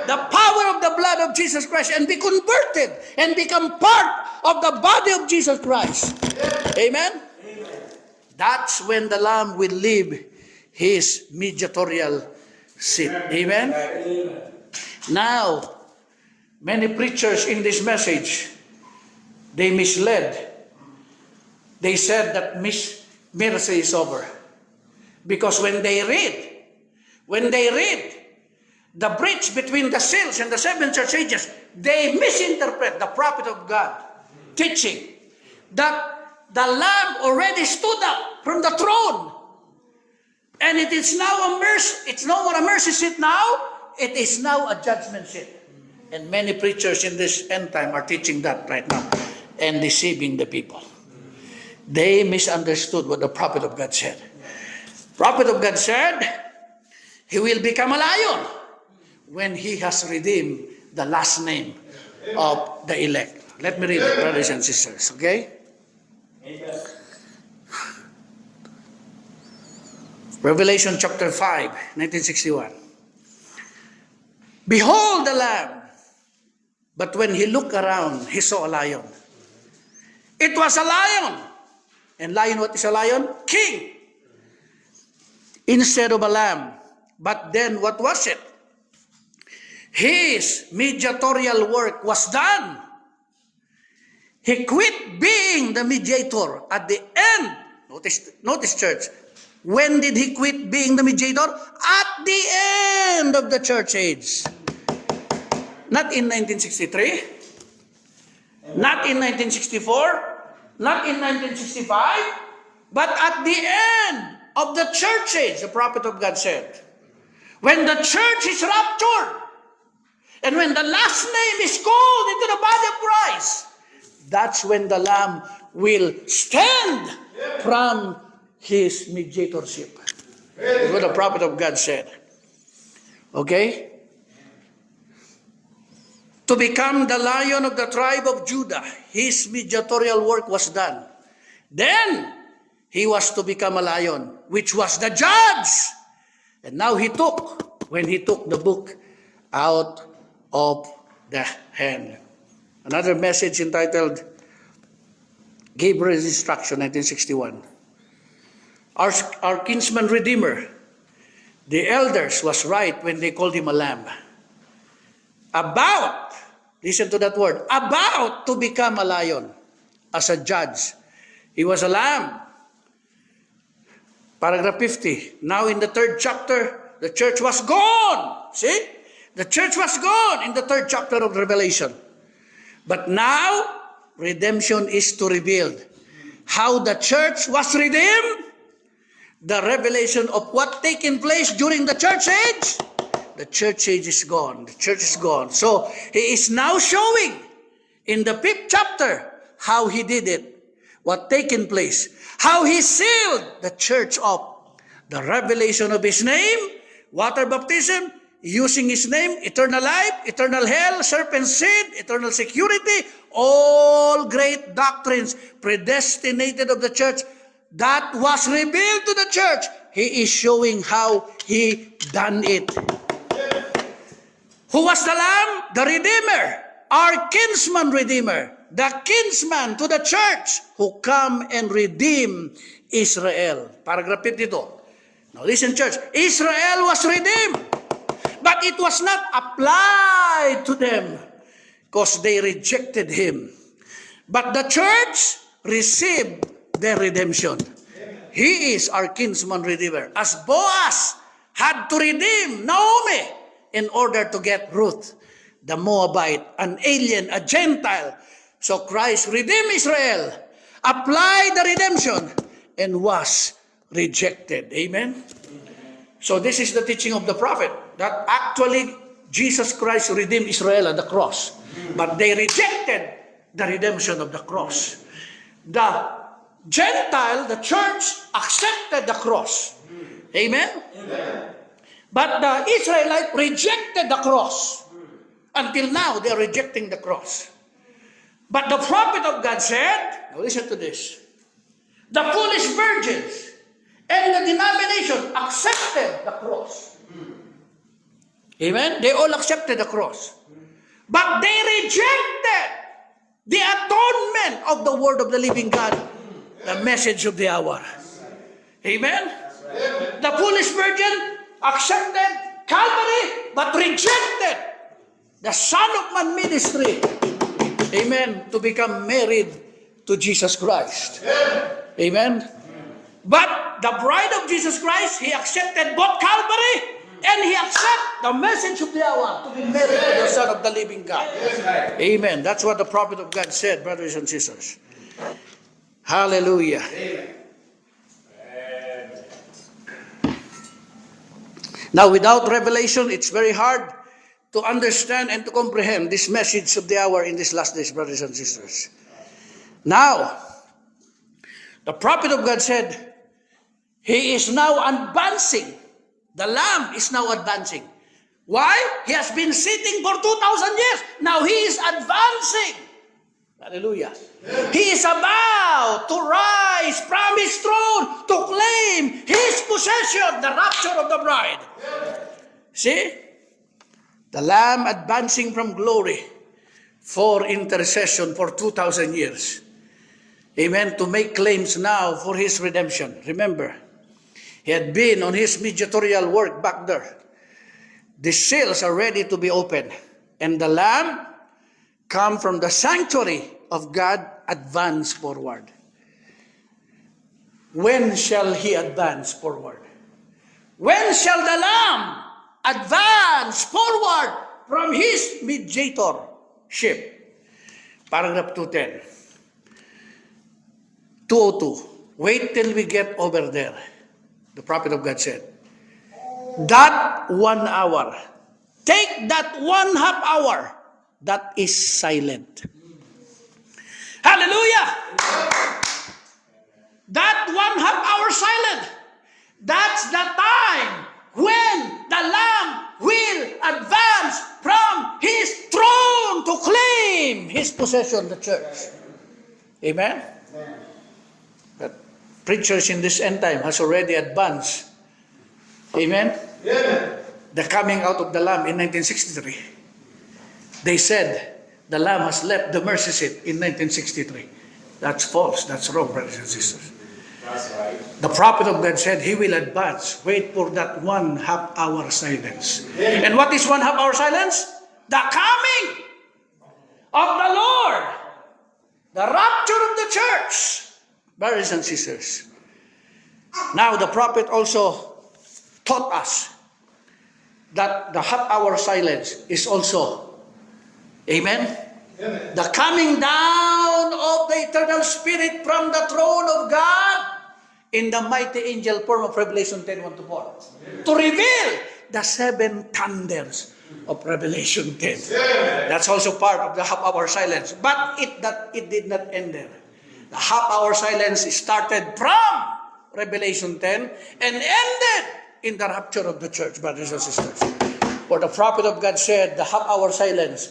the power of the blood of Jesus Christ, and be converted and become part of the body of Jesus Christ. Amen? That's when the Lamb will leave His mediatorial seat. Amen? Now, many preachers in this message, they misled. They said that mercy is over. Because when they read the bridge between the seals and the seven church ages, they misinterpret the prophet of God teaching that the Lamb already stood up from the throne. And it is now a mercy. It's no more a mercy seat now. It is now a judgment seat. And many preachers in this end time are teaching that right now and deceiving the people. They misunderstood what the prophet of God said. Prophet of God said, He will become a lion when He has redeemed the last name of the elect. Let me read it, brothers and sisters, okay? Revelation chapter 5, 1961. "Behold the Lamb, but when He looked around, He saw a lion. It was a lion. And lion, what is a lion? King. Instead of a lamb. But then what was it? His mediatorial work was done. He quit being the mediator at the end. Notice church. When did He quit being the mediator? At the end of the church age. Not in 1963. Not in 1964, not in 1965, but at the end of the church age, the prophet of God said, when the church is raptured, and when the last name is called into the body of Christ, that's when the Lamb will stand from his mediatorship. That's what the prophet of God said. Okay? To become the Lion of the tribe of Judah, his mediatorial work was done. Then, he was to become a lion, which was the judge. And now when he took the book out of the hand. Another message entitled Gabriel's Instruction, 1961. Our kinsman redeemer, the elders, was right when they called him a lamb. About, listen to that word, about to become a lion as a judge. He was a lamb. Paragraph 50. Now in the 3rd chapter, the church was gone. See? The church was gone in the 3rd chapter of Revelation. But now, redemption is to rebuild. How the church was redeemed? The revelation of what taken place during the church age? The church age is gone. The church is gone. So, he is now showing in the 5th chapter how he did it, what taken place, how he sealed the church up, the revelation of his name, water baptism, using his name, eternal life, eternal hell, serpent seed, eternal security, all great doctrines predestinated of the church that was revealed to the church. He is showing how he done it. Who was the Lamb? The Redeemer, our kinsman Redeemer, the kinsman to the church who come and redeem Israel. Paragraph 52. Now listen, church. Israel was redeemed, but it was not applied to them because they rejected him. But the church received their redemption. He is our kinsman Redeemer. As Boaz had to redeem Naomi in order to get Ruth, the Moabite, an alien, a Gentile. So Christ redeemed Israel, applied the redemption, and was rejected. Amen? So this is the teaching of the prophet, that actually Jesus Christ redeemed Israel at the cross. But they rejected the redemption of the cross. The Gentile, the church, accepted the cross. Amen? Amen. But the Israelite rejected the cross. Until now, they are rejecting the cross. But the prophet of God said, now listen to this, the foolish virgins and the denomination accepted the cross. Amen? They all accepted the cross. But they rejected the atonement of the word of the living God, the message of the hour. Amen? The foolish virgin accepted Calvary, but rejected the Son of Man ministry. Amen. To become married to Jesus Christ. Amen. But the bride of Jesus Christ, he accepted both Calvary and he accepted the message of the hour to be married to the Son of the living God. Amen. That's what the prophet of God said, brothers and sisters. Hallelujah. Now, without revelation, it's very hard to understand and to comprehend this message of the hour in these last days, brothers and sisters. Now, the prophet of God said, he is now advancing. The Lamb is now advancing. Why? He has been sitting for 2,000 years. Now he is advancing. Hallelujah. He is about to rise from his throne to claim his possession, the rapture of the bride. See? The Lamb advancing from glory for intercession for 2,000 years. Amen. To make claims now for his redemption. Remember, he had been on his mediatorial work back there. The seals are ready to be opened. And the Lamb come from the sanctuary of God, advance forward. When shall he advance forward? When shall the Lamb advance forward from his mediatorship? paragraph 210. 202. Wait till we get over there. The prophet of God said, that 1 hour, take that 1/2 hour that is silent. Hallelujah! That 1/2 hour silent, that's the time when the Lamb will advance from His throne to claim His possession, the church. Amen? But preachers in this end time has already advanced. Amen? The coming out of the Lamb in 1963. They said the Lamb has left the mercy seat in 1963. That's false. That's wrong, brothers and sisters. That's right. The prophet of God said He will advance. Wait for that 1/2 hour silence. And what is 1/2 hour silence? The coming of the Lord. The rapture of the church. Brothers and sisters. Now the prophet also taught us that the 1/2 hour silence is also, amen? The coming down of the eternal Spirit from the throne of God in the mighty angel form of Revelation 10:1-4 to reveal the 7 thunders of Revelation 10. That's also part of the 1/2 hour silence. But it did not end there. The 1/2 hour silence started from Revelation 10 and ended in the rapture of the church, brothers and sisters. For the prophet of God said the 1/2 hour silence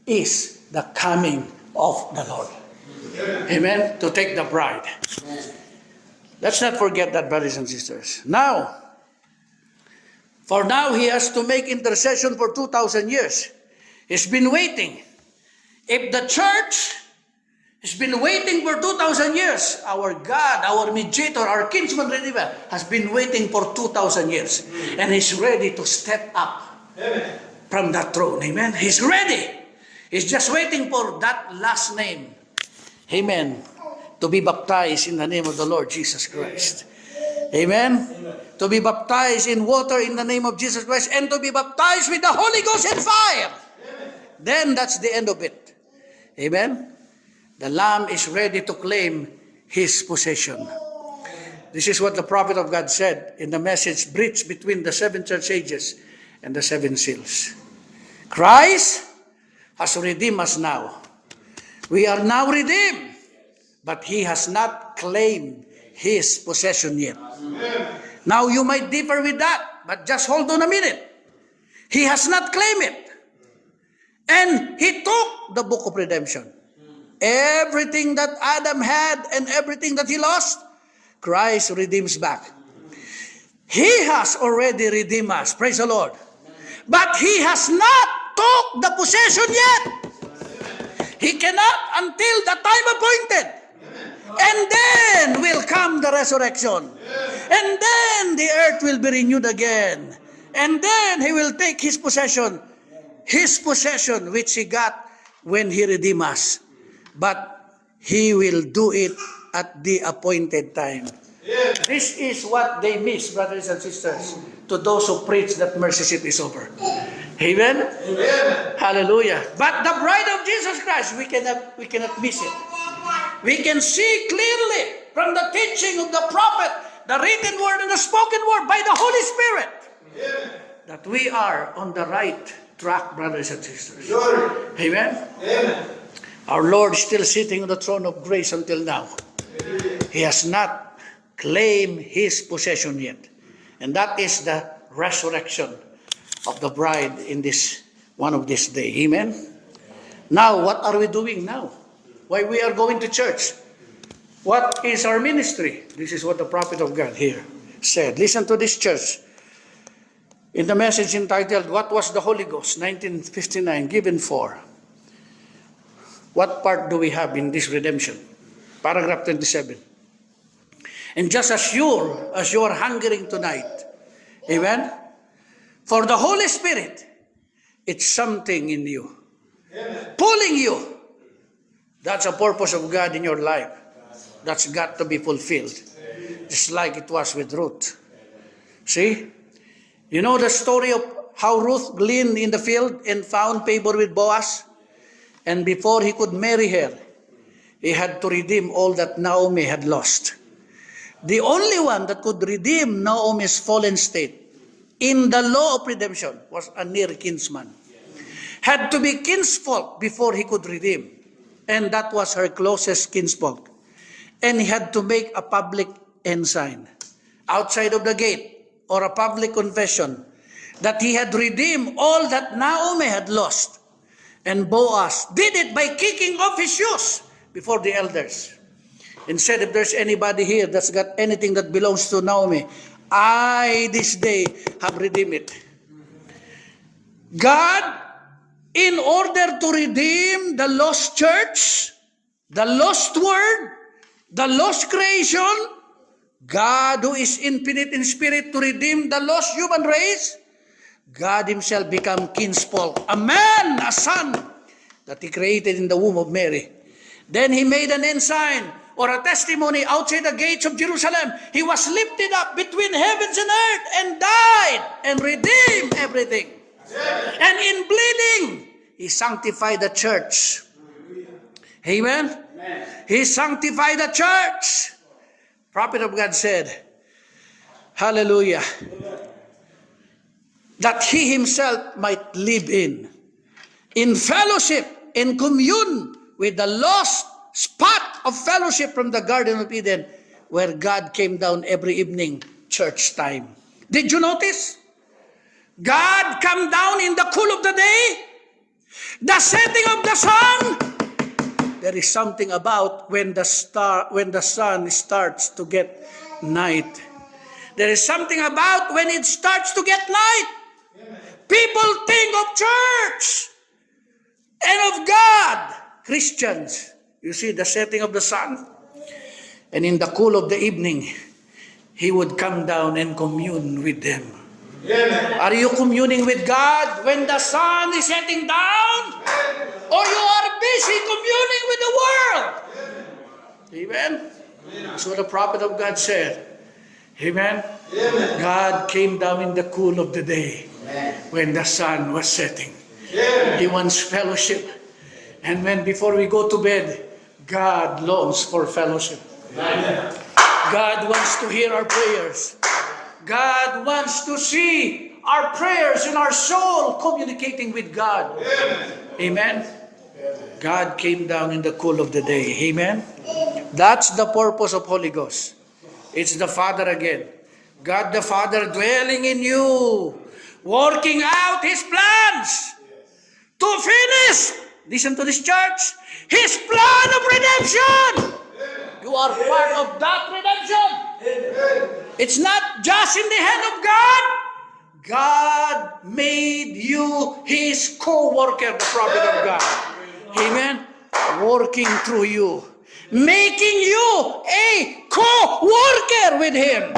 is the coming of the Lord. Amen? To take the bride. Let's not forget that, brothers and sisters. Now, for now He has to make intercession for 2,000 years. He's been waiting. If the church has been waiting for 2,000 years, our God, our mediator, our kinsman redeemer, has been waiting for 2,000 years. And He's ready to step up from that throne. Amen? He's ready. He's just waiting for that last name. Amen. To be baptized in the name of the Lord Jesus Christ. Amen. To be baptized in water in the name of Jesus Christ and to be baptized with the Holy Ghost and fire. Then that's the end of it. Amen. The Lamb is ready to claim His possession. This is what the prophet of God said in the message bridge between the 7 church ages and the 7 seals. Christ has redeemed us now. We are now redeemed, but He has not claimed His possession yet. Now you might differ with that, but just hold on a minute. He has not claimed it. And He took the book of redemption. Everything that Adam had and everything that he lost, Christ redeems back. He has already redeemed us. Praise the Lord. But He has not took the possession yet. He cannot until the time appointed. And then will come the resurrection. And then the earth will be renewed again. And then He will take His possession which He got when He redeemed us. But He will do it at the appointed time. This is what they miss, brothers and sisters, to those who preach that mercy seat is over. Amen? Hallelujah. But the bride of Jesus Christ, we cannot miss it. We can see clearly from the teaching of the prophet, the written word and the spoken word by the Holy Spirit, that we are on the right track, brothers and sisters. Amen? Our Lord is still sitting on the throne of grace until now. He has not claimed His possession yet. And that is the resurrection of the bride in this one of this day. Amen? Now, what are we doing now? Why we are going to church? What is our ministry? This is what the prophet of God here said. Listen to this, church. In the message entitled, What Was the Holy Ghost? 1959, given for. What part do we have in this redemption? Paragraph 27. And just as you are hungering tonight, amen? For the Holy Spirit, it's something in you. Pulling you. That's a purpose of God in your life. That's got to be fulfilled. Just like it was with Ruth. See? You know the story of how Ruth gleaned in the field and found favor with Boaz? And before he could marry her, he had to redeem all that Naomi had lost. The only one that could redeem Naomi's fallen state in the law of redemption was a near kinsman. Had to be kinsfolk before he could redeem. And that was her closest kinsfolk. And he had to make a public ensign outside of the gate, or a public confession that he had redeemed all that Naomi had lost. And Boaz did it by kicking off his shoes before the elders. And said, if there's anybody here that's got anything that belongs to Naomi, I this day have redeemed it. God, in order to redeem the lost church, the lost word, the lost creation, God who is infinite in spirit to redeem the lost human race, God himself became kinsfolk, a man, a son, that he created in the womb of Mary. Then he made an ensign, or a testimony outside the gates of Jerusalem. He was lifted up between heavens and earth and died and redeemed everything. And in bleeding, he sanctified the church. Amen? He sanctified the church. Prophet of God said, hallelujah, that he himself might live in fellowship, in commune with the lost spot of fellowship from the Garden of Eden, where God came down every evening, church time. Did you notice? God come down in the cool of the day, the setting of the sun. There is something about when the sun starts to get night. There is something about when it starts to get night. People think of church and of God. Christians, you see the setting of the sun, and in the cool of the evening, he would come down and commune with them. Amen. Are you communing with God when the sun is setting down? Or you are busy communing with the world? Amen. That's what the prophet of God said. Amen. God came down in the cool of the day when the sun was setting. He wants fellowship. And when before we go to bed, God longs for fellowship. God wants to hear our prayers. God wants to see our prayers in our soul communicating with God. Amen. God came down in the cool of the day. Amen. That's the purpose of Holy Ghost. It's the Father again. God the Father dwelling in you, working out His plans to finish, listen to this church, His plan of redemption. You are part of that redemption. It's not just in the hand of God. God made you His co-worker, the prophet of God. Amen. Working through you, making you a co-worker with Him,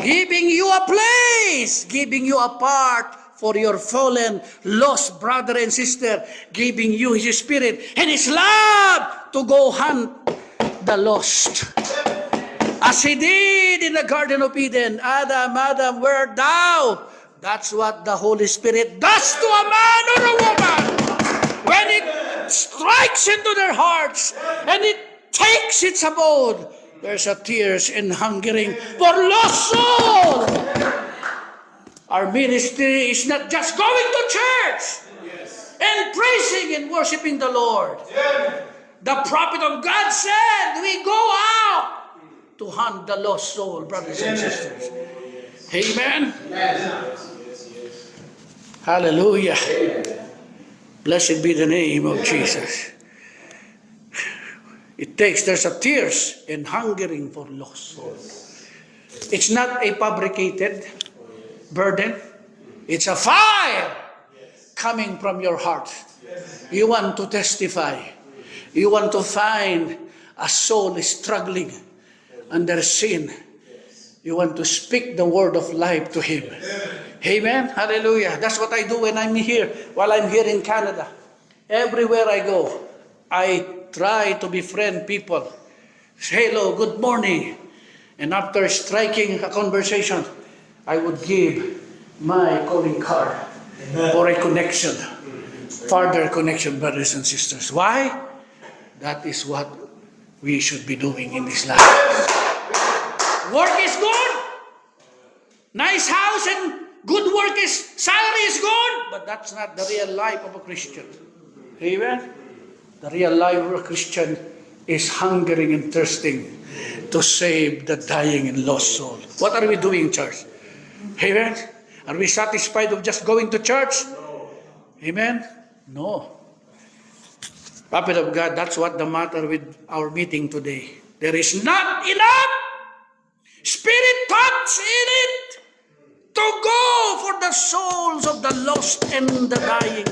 giving you a place, giving you a part for your fallen, lost brother and sister, giving you His Spirit and His love to go hunt the lost. As He did in the Garden of Eden, Adam, Adam, where art thou? That's what the Holy Spirit does to a man or a woman when it strikes into their hearts and it takes its abode. There's a tears and hungering for lost soul. Our ministry is not just going to church and praising and worshiping the Lord. The prophet of God said, we go out to hunt the lost soul, brothers and sisters. Amen. Hallelujah. Blessed be the name of Jesus. There's a tears and hungering for lost souls. It's not a fabricated burden. It's a fire coming from your heart. You want to testify. You want to find a soul struggling under sin. You want to speak the word of life to him. Amen. Hallelujah. That's what I do when I'm here, while I'm here in Canada. Everywhere I go, I try to befriend people. Say hello, good morning. And after striking a conversation, I would give my calling card for a connection. further connection, brothers and sisters. Why? That is what we should be doing in this life. Work is good. Nice house and good work is, salary is good. But that's not the real life of a Christian. Amen? The real life of a Christian is hungering and thirsting to save the dying and lost soul. What are we doing in church? Amen? Are we satisfied with just going to church? Amen? No. Prophet of God, that's what the matter with our meeting today. There is not enough spirit touch in it to go for the souls of the lost and the dying.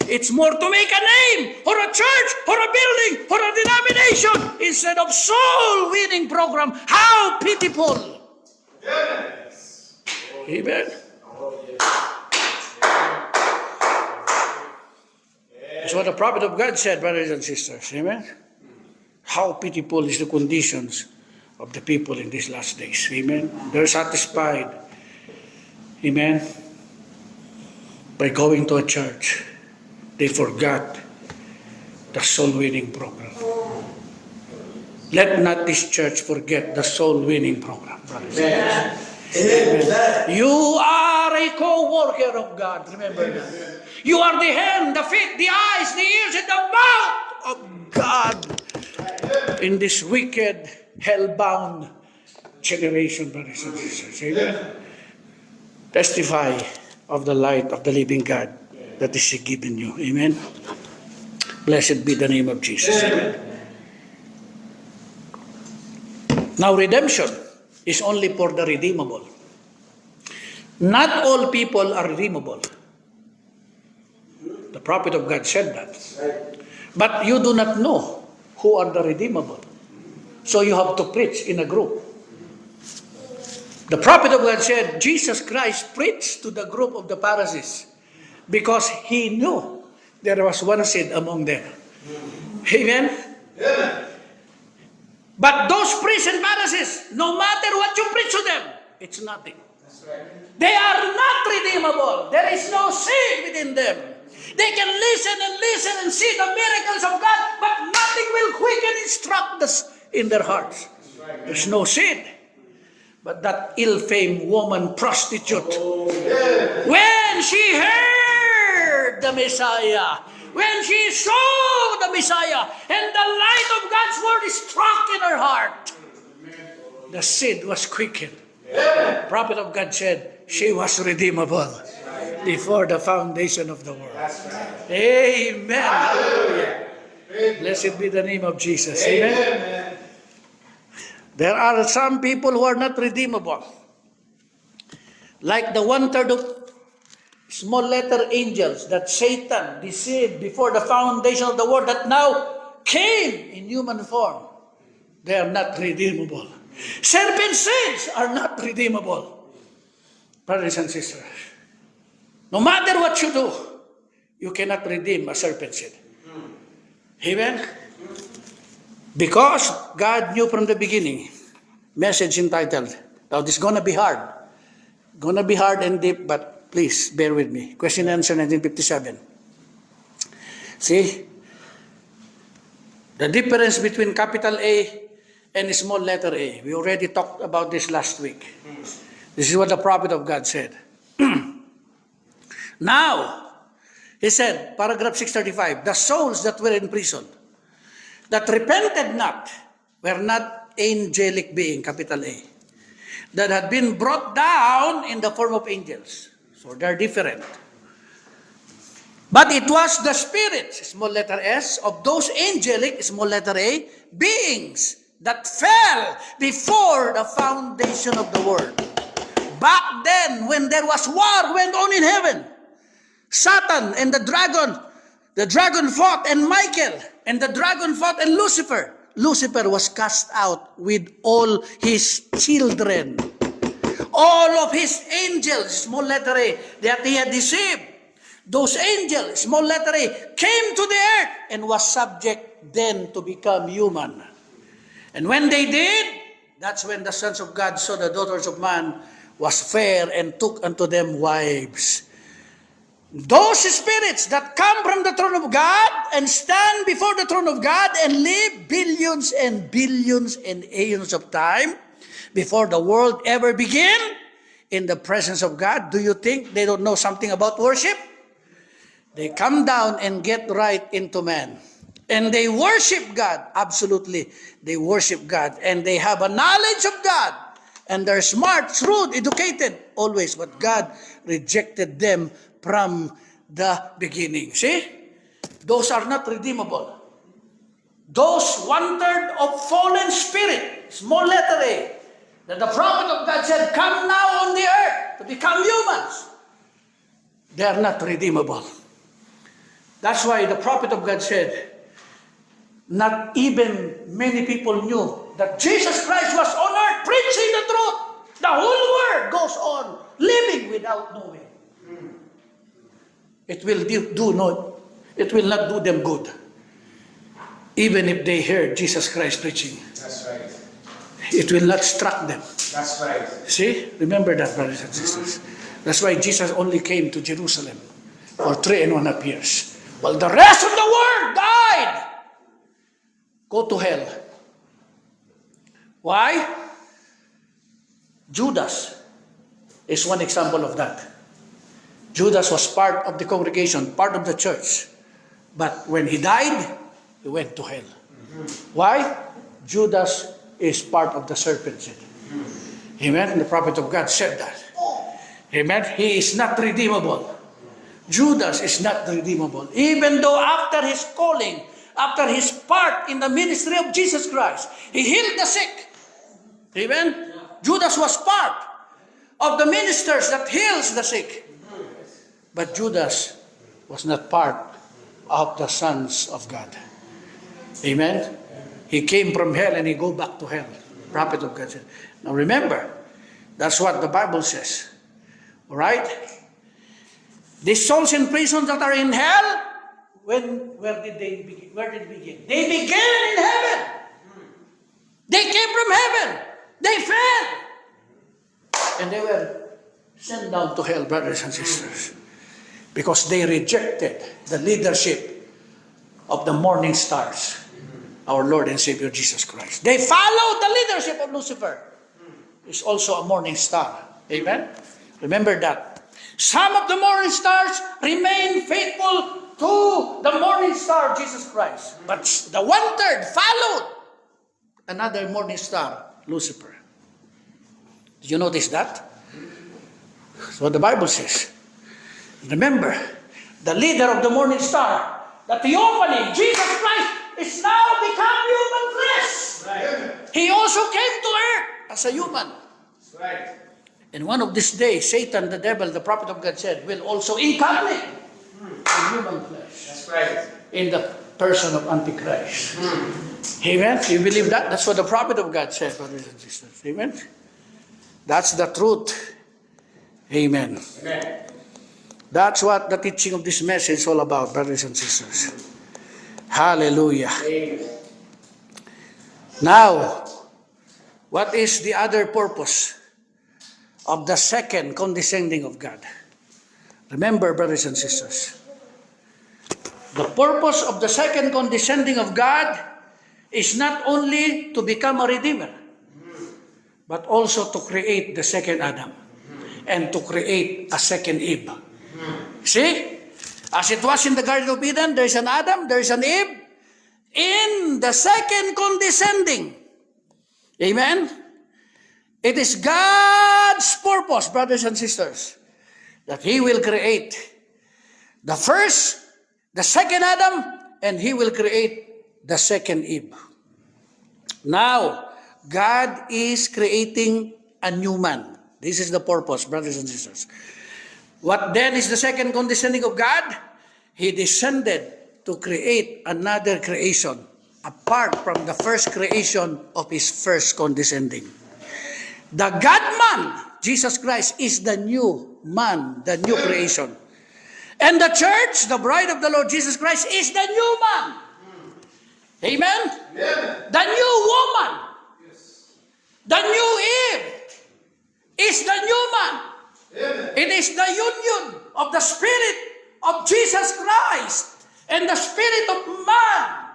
It's more to make a name or a church or a building or a denomination instead of soul winning program. How pitiful. Yes. Amen. That's what the prophet of God said, brothers and sisters. Amen. How pitiful is the conditions of the people in these last days. Amen. They're satisfied. Amen. By going to a church, they forgot the soul winning program. Let not this church forget the soul winning program, brothers and sisters. Amen. You are a co-worker of God. Remember that. You are the hand, the feet, the eyes, the ears, and the mouth of God in this wicked, hell-bound generation, brothers and sisters. Amen. Testify of the light of the living God that is given you. Amen. Blessed be the name of Jesus. Amen. Now, redemption is only for the redeemable. Not all people are redeemable. The prophet of God said that. But you do not know who are the redeemable. So you have to preach in a group. The prophet of God said Jesus Christ preached to the group of the Pharisees because he knew there was one seed among them. Amen? But those priests and Pharisees, no matter what you preach to them, it's nothing. They are not redeemable. There is no seed within them. They can listen and see the miracles of God, but nothing will quicken and instruct us in their hearts. There's no seed. But that ill-famed woman prostitute, when she heard the Messiah, when she saw the Messiah, and the light of God's word is struck in her heart, the seed was quickened. The prophet of God said she was redeemable before the foundation of the world. Amen. Hallelujah. Blessed be the name of Jesus. Amen. There are some people who are not redeemable. Like the 1/3 of small letter angels that Satan deceived before the foundation of the world that now came in human form. They are not redeemable. Serpent seeds are not redeemable. Brothers and sisters, no matter what you do, you cannot redeem a serpent seed. Amen? Because God knew from the beginning, message entitled, now this is going to be hard. Going to be hard and deep, but please bear with me. Question and answer 1957. See? The difference between capital A and small letter A. We already talked about this last week. This is what the prophet of God said. Now, he said, paragraph 635, the souls that were in prison, that repented not, were not angelic being, capital A, that had been brought down in the form of angels. So they're different. But it was the spirits, small letter S, of those angelic, small letter A, beings that fell before the foundation of the world. Back then, when there was war went on in heaven, Satan and the dragon fought and Michael, and the dragon fought and Lucifer. Lucifer was cast out with all his children. All of his angels, small letter A, that he had deceived. Those angels, small letter A, came to the earth and was subject then to become human. And when they did, that's when the sons of God saw the daughters of man was fair and took unto them wives. Those spirits that come from the throne of God and stand before the throne of God and live billions and billions and aeons of time before the world ever began in the presence of God. Do you think they don't know something about worship? They come down and get right into man. And they worship God. Absolutely. They worship God. And they have a knowledge of God. And they're smart, shrewd, educated always. But God rejected them from the beginning. See? Those are not redeemable. Those 1/3 of fallen spirit, small letter A, that the prophet of God said, come now on the earth to become humans. They are not redeemable. That's why the prophet of God said, not even many people knew that Jesus Christ was on earth preaching the truth. The whole world goes on living without knowing. It will not do them good, even if they heard Jesus Christ preaching. That's right. It will not struck them. That's right. See? Remember that, brothers and sisters. That's why Jesus only came to Jerusalem for 3.5 years. While the rest of the world died. Go to hell. Why? Judas is one example of that. Judas was part of the congregation, part of the church. But when he died, he went to hell. Why? Judas is part of the serpent seed. Amen? The prophet of God said that. Amen? He is not redeemable. Judas is not redeemable. Even though after his calling, after his part in the ministry of Jesus Christ, he healed the sick. Amen? Judas was part of the ministers that heals the sick. But Judas was not part of the sons of God. Amen? He came from hell and he go back to hell. Prophet of God said. Now remember, that's what the Bible says. All right? These souls in prison that are in hell, where did they begin? Where did it begin? They began in heaven. They came from heaven. They fell. And they were sent down to hell, brothers and sisters. Because they rejected the leadership of the morning stars, our Lord and Savior Jesus Christ. They followed the leadership of Lucifer. He's also a morning star. Amen? Remember that. Some of the morning stars remain faithful to the morning star, Jesus Christ. But the 1/3 followed another morning star, Lucifer. Did you notice that? That's what the Bible says. Remember, the leader of the morning star, that the opening, Jesus Christ, is now become human flesh. Right. He also came to earth as a human. That's right. And one of these days, Satan, the devil, the prophet of God said, will also incarnate in human flesh. That's right. In the person of Antichrist. Amen? You believe that? That's what the prophet of God said, brothers and sisters. Amen? That's the truth. Amen. Amen. That's what the teaching of this message is all about, brothers and sisters. Hallelujah. Amen. Now, what is the other purpose of the second condescending of God? Remember, brothers and sisters, the purpose of the second condescending of God is not only to become a redeemer, but also to create the second Adam and to create a second Eve. See? As it was in the Garden of Eden, there's an Adam, there's an Eve. In the second condescending, amen? It is God's purpose, brothers and sisters, that He will create the first, the second Adam, and He will create the second Eve. Now, God is creating a new man. This is the purpose, brothers and sisters. What then is the second condescending of God? He descended to create another creation apart from the first creation of His first condescending. The God-man, Jesus Christ, is the new man, the new creation. And the church, the bride of the Lord Jesus Christ, is the new man. Amen? Amen. The new woman, the new Eve, is the new man. Amen. It is the union of the Spirit of Jesus Christ and the spirit of man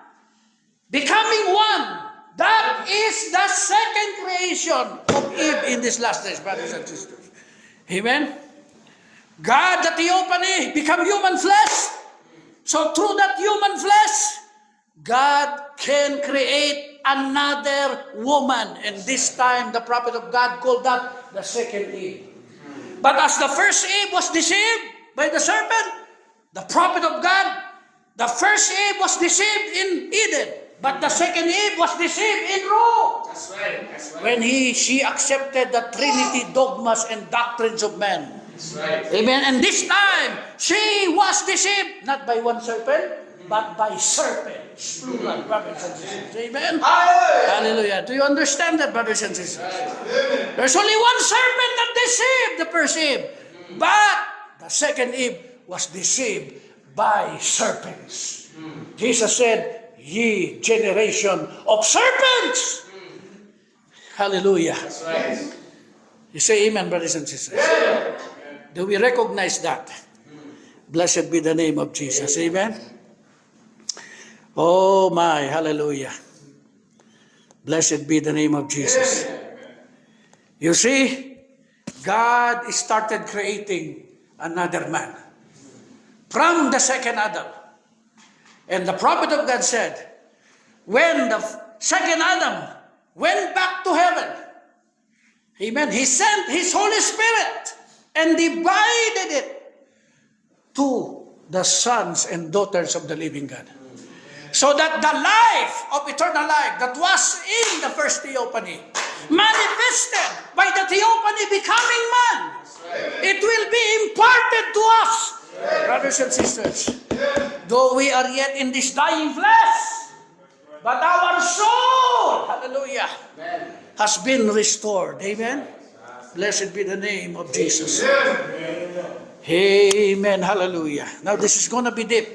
becoming one. That is the second creation of Eve in these last days, brothers and sisters. Amen? God, the theophany, become human flesh. So through that human flesh, God can create another woman. And this time, the prophet of God called that the second Eve. But as the first Eve was deceived by the serpent, the prophet of God, the first Eve was deceived in Eden. But the second Eve was deceived in Rome. That's right. That's right. When she accepted the Trinity dogmas and doctrines of man. That's right. Amen. And this time, she was deceived not by one serpent, but by serpents. Plural, brothers and sisters. Amen. Hallelujah. Hallelujah. Do you understand that, brothers and sisters? There's only one serpent that deceived the first Eve. But the second Eve was deceived by serpents. Jesus said, ye generation of serpents. Hallelujah. That's right. You say amen, brothers and sisters. Do we recognize that? Blessed be the name of Jesus. Amen. Oh my, hallelujah. Blessed be the name of Jesus. You see, God started creating another man from the second Adam. And the prophet of God said, when the second Adam went back to heaven, amen, he sent his Holy Spirit and divided it to the sons and daughters of the living God. So that the life of eternal life that was in the first theophany, manifested by the theophany becoming man, it will be imparted to us, brothers and sisters. Though we are yet in this dying flesh, but our soul, hallelujah, has been restored. Amen. Blessed be the name of Jesus. Amen. Hallelujah. Now this is going to be deep.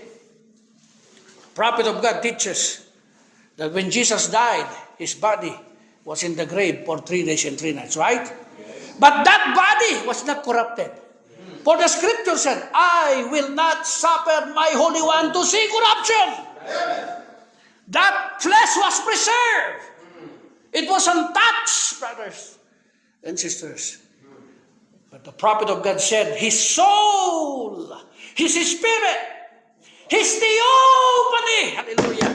Prophet of God teaches that when Jesus died, his body was in the grave for 3 days and 3 nights, right? But that body was not corrupted. For the scripture said, I will not suffer my Holy One to see corruption. That flesh was preserved. It was untouched, brothers and sisters. But the prophet of God said, his soul, his spirit, his theophany. Hallelujah.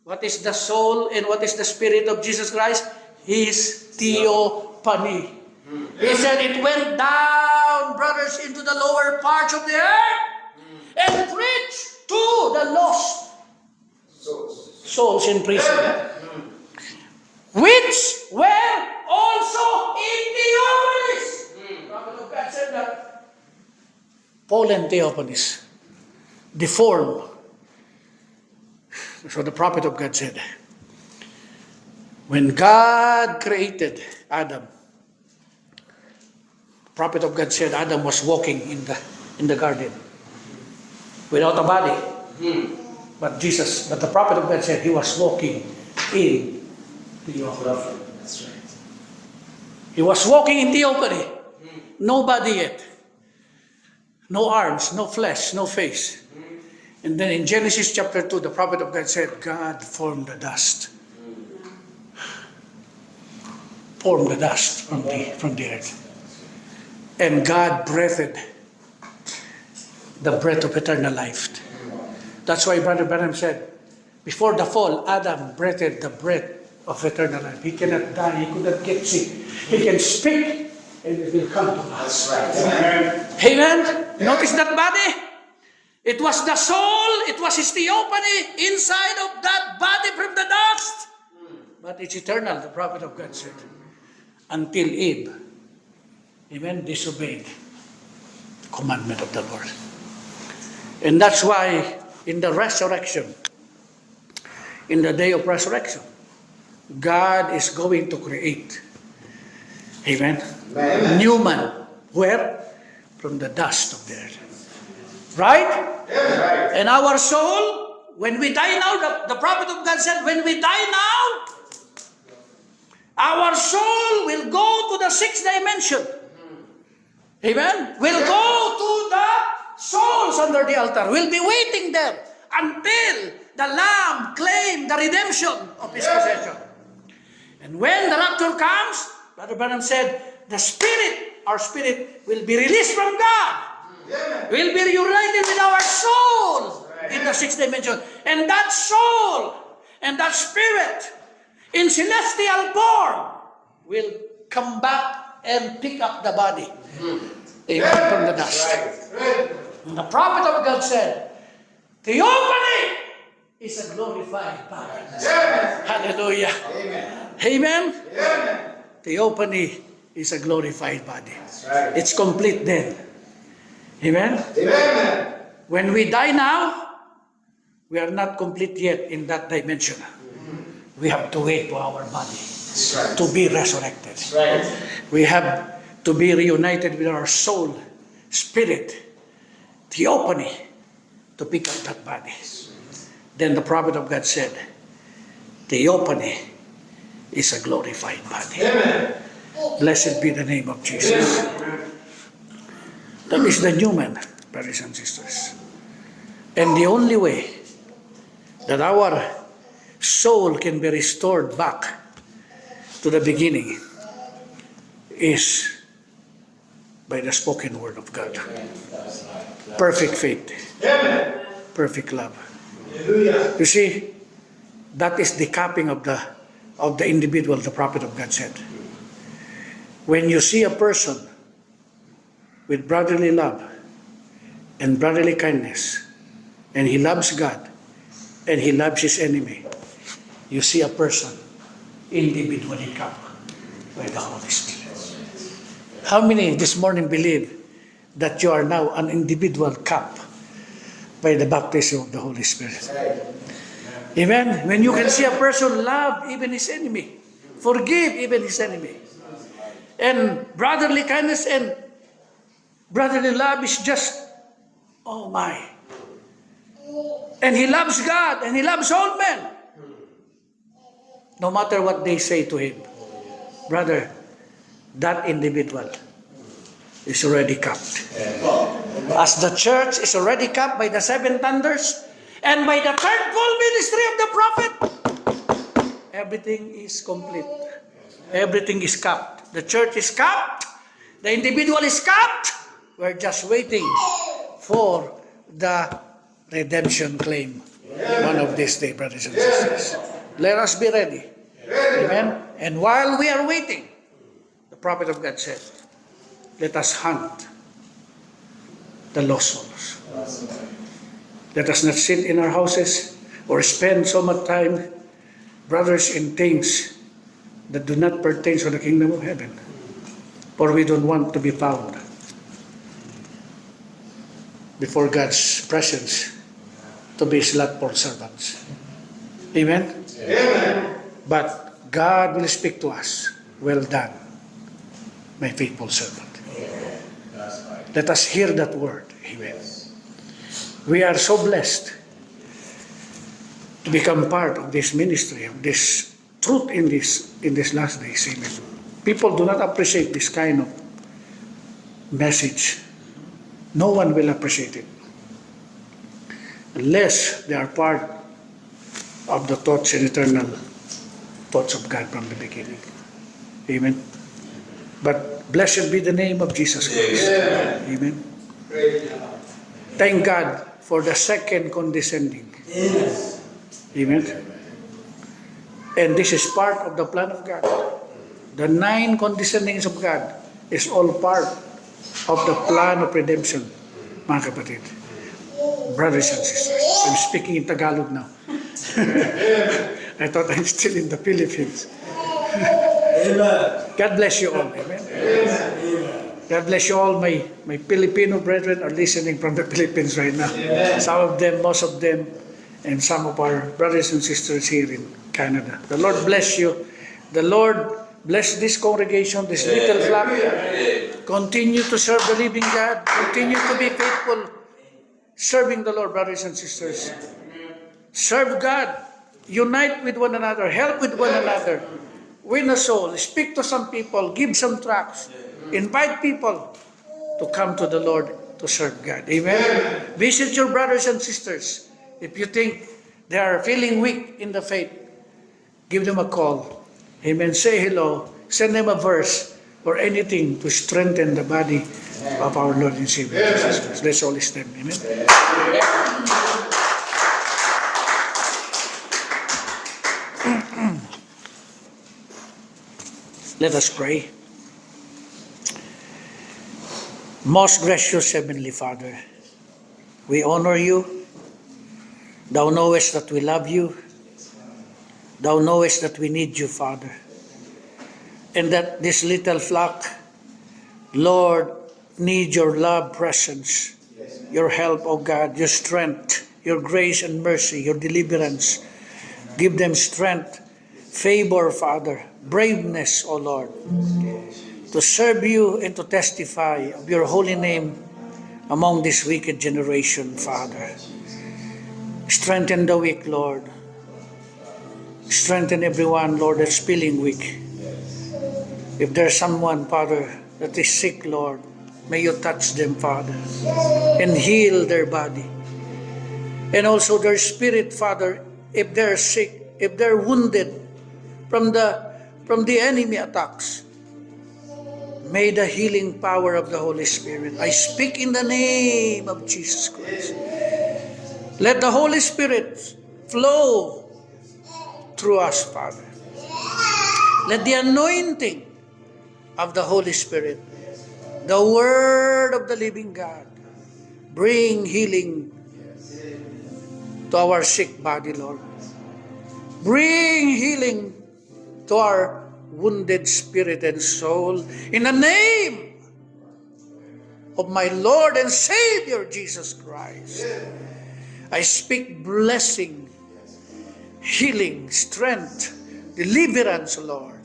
What is the soul and what is the spirit of Jesus Christ? His theophany. He said it went down, brothers, into the lower parts of the earth and preached to the lost souls in prison, which were also in Theophanies. Prophet of God said that fallen Theophanies, deformed. So the prophet of God said, when God created Adam, prophet of God said Adam was walking in the garden without a body. But the prophet of God said he was walking in theophany. That's right. He was walking in theophany. No body yet. No arms, no flesh, no face. And then in Genesis chapter 2, the prophet of God said, God formed the dust. Formed the dust from the earth. And God breathed the breath of eternal life. That's why Brother Branham said, before the fall, Adam breathed the breath of eternal life. He cannot die, he could not get sick. He can speak and it will come to pass. That's right. Amen? Notice that body? It was the soul, it was his theophany inside of that body from the dust. But it's eternal, the prophet of God said. Until Eve, amen, disobeyed the commandment of the Lord. And that's why in the resurrection, in the day of resurrection, God is going to create, amen, new man. Where? From the dust of the earth. Right? And our soul, when we die now, the prophet of God said, when we die now, our soul will go to the 6th dimension. Amen? Will go to the souls under the altar will be waiting there until the Lamb claim the redemption of his possession. And when the rapture comes, Brother Branham said, the spirit, our spirit, will be released from God. Will be reunited with our soul in the sixth dimension. And that soul and that spirit in celestial form will come back and pick up the body. Amen. From the dust. And the prophet of God said, theophany is a glorified body. Hallelujah. Amen. Theophany is a glorified body. It's complete then. Amen. When we die now, we are not complete yet in that dimension. We have to wait for our body to be resurrected. We have to be reunited with our soul, spirit, theophany, to pick up that body. Then the prophet of God said, theophany is a glorified body. Blessed be the name of Jesus. That is the new man, brothers and sisters. And the only way that our soul can be restored back to the beginning is by the spoken word of God. Perfect faith. Perfect love. You see, that is the capping of the individual, the prophet of God said. When you see a person with brotherly love and brotherly kindness, and he loves God, and he loves his enemy, you see a person individually capped by the Holy Spirit. How many this morning believe that you are now an individual capped by the baptism of the Holy Spirit? Amen. When you can see a person love even his enemy, forgive even his enemy, and brotherly kindness and brotherly love is just, oh my. And he loves God and he loves all men. No matter what they say to him, brother, that individual is already capped. As the church is already capped by the seven thunders and by the third-fold ministry of the prophet, everything is complete. Everything is capped. The church is capped. The individual is capped. We're just waiting for the redemption claim one of these days, brothers and sisters. Let us be ready. Amen. And while we are waiting, the prophet of God said, let us hunt the lost souls. Let us not sit in our houses or spend so much time, brothers, in things that do not pertain to the kingdom of heaven. For we don't want to be found before God's presence to be slothful servants. Amen? Amen. But God will speak to us. Well done, my faithful servant. Let us hear that word. Amen. We are so blessed to become part of this ministry, of this truth in this last days. Amen. People do not appreciate this kind of message. No one will appreciate it unless they are part of the thoughts and eternal thoughts of God from the beginning. Amen. But blessed be the name of Jesus Christ. Amen. Thank God for the second condescending. Amen. And this is part of the plan of God. The 9 condescendings of God is all part of the plan of redemption, mga kapatid. Brothers and sisters, I'm speaking in Tagalog now. I thought I'm still in the Philippines. God bless you all. Amen. God bless you all. My Filipino brethren are listening from the Philippines right now. Some of them, most of them, and some of our brothers and sisters here in Canada. The Lord bless you. The Lord bless this congregation, this little flock. Continue to serve the living God. Continue to be faithful, serving the Lord, brothers and sisters. Serve God. Unite with one another. Help with one another. Win a soul. Speak to some people. Give some tracts. Invite people to come to the Lord to serve God. Amen? Visit your brothers and sisters. If you think they are feeling weak in the faith, give them a call. Amen. Say hello. Send them a verse or anything to strengthen the body of our Lord and Savior Jesus Christ. Let's all stand. Amen. Let us pray. Most gracious Heavenly Father, we honor you. Thou knowest that we love you. Thou knowest that we need you, Father. And that this little flock, Lord, need your love, presence, your help, O God, your strength, your grace and mercy, your deliverance. Give them strength, favor, Father, braveness, O Lord, to serve you and to testify of your holy name among this wicked generation, Father. Strengthen the weak, Lord. Strengthen everyone, Lord, that's feeling weak. If there's someone, Father, that is sick, Lord, may you touch them, Father, and heal their body. And also their spirit, Father, if they're sick, if they're wounded from the enemy attacks, may the healing power of the Holy Spirit, I speak in the name of Jesus Christ. Let the Holy Spirit flow through us, Father. Let the anointing of the Holy Spirit, the Word of the living God, bring healing to our sick body, Lord. Bring healing to our wounded spirit and soul. In the name of my Lord and Savior, Jesus Christ, I speak blessing, healing, strength, deliverance, Lord,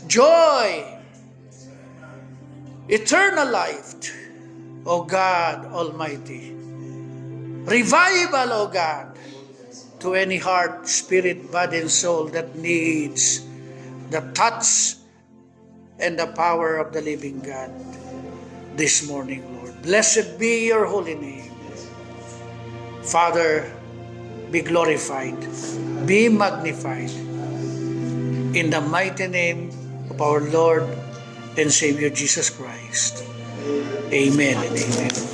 joy, eternal life, O God Almighty. Revival, O God, to any heart, spirit, body, and soul that needs the touch and the power of the living God this morning, Lord. Blessed be your holy name. Father, be glorified, be magnified, in the mighty name of our Lord and Savior Jesus Christ. Amen and amen.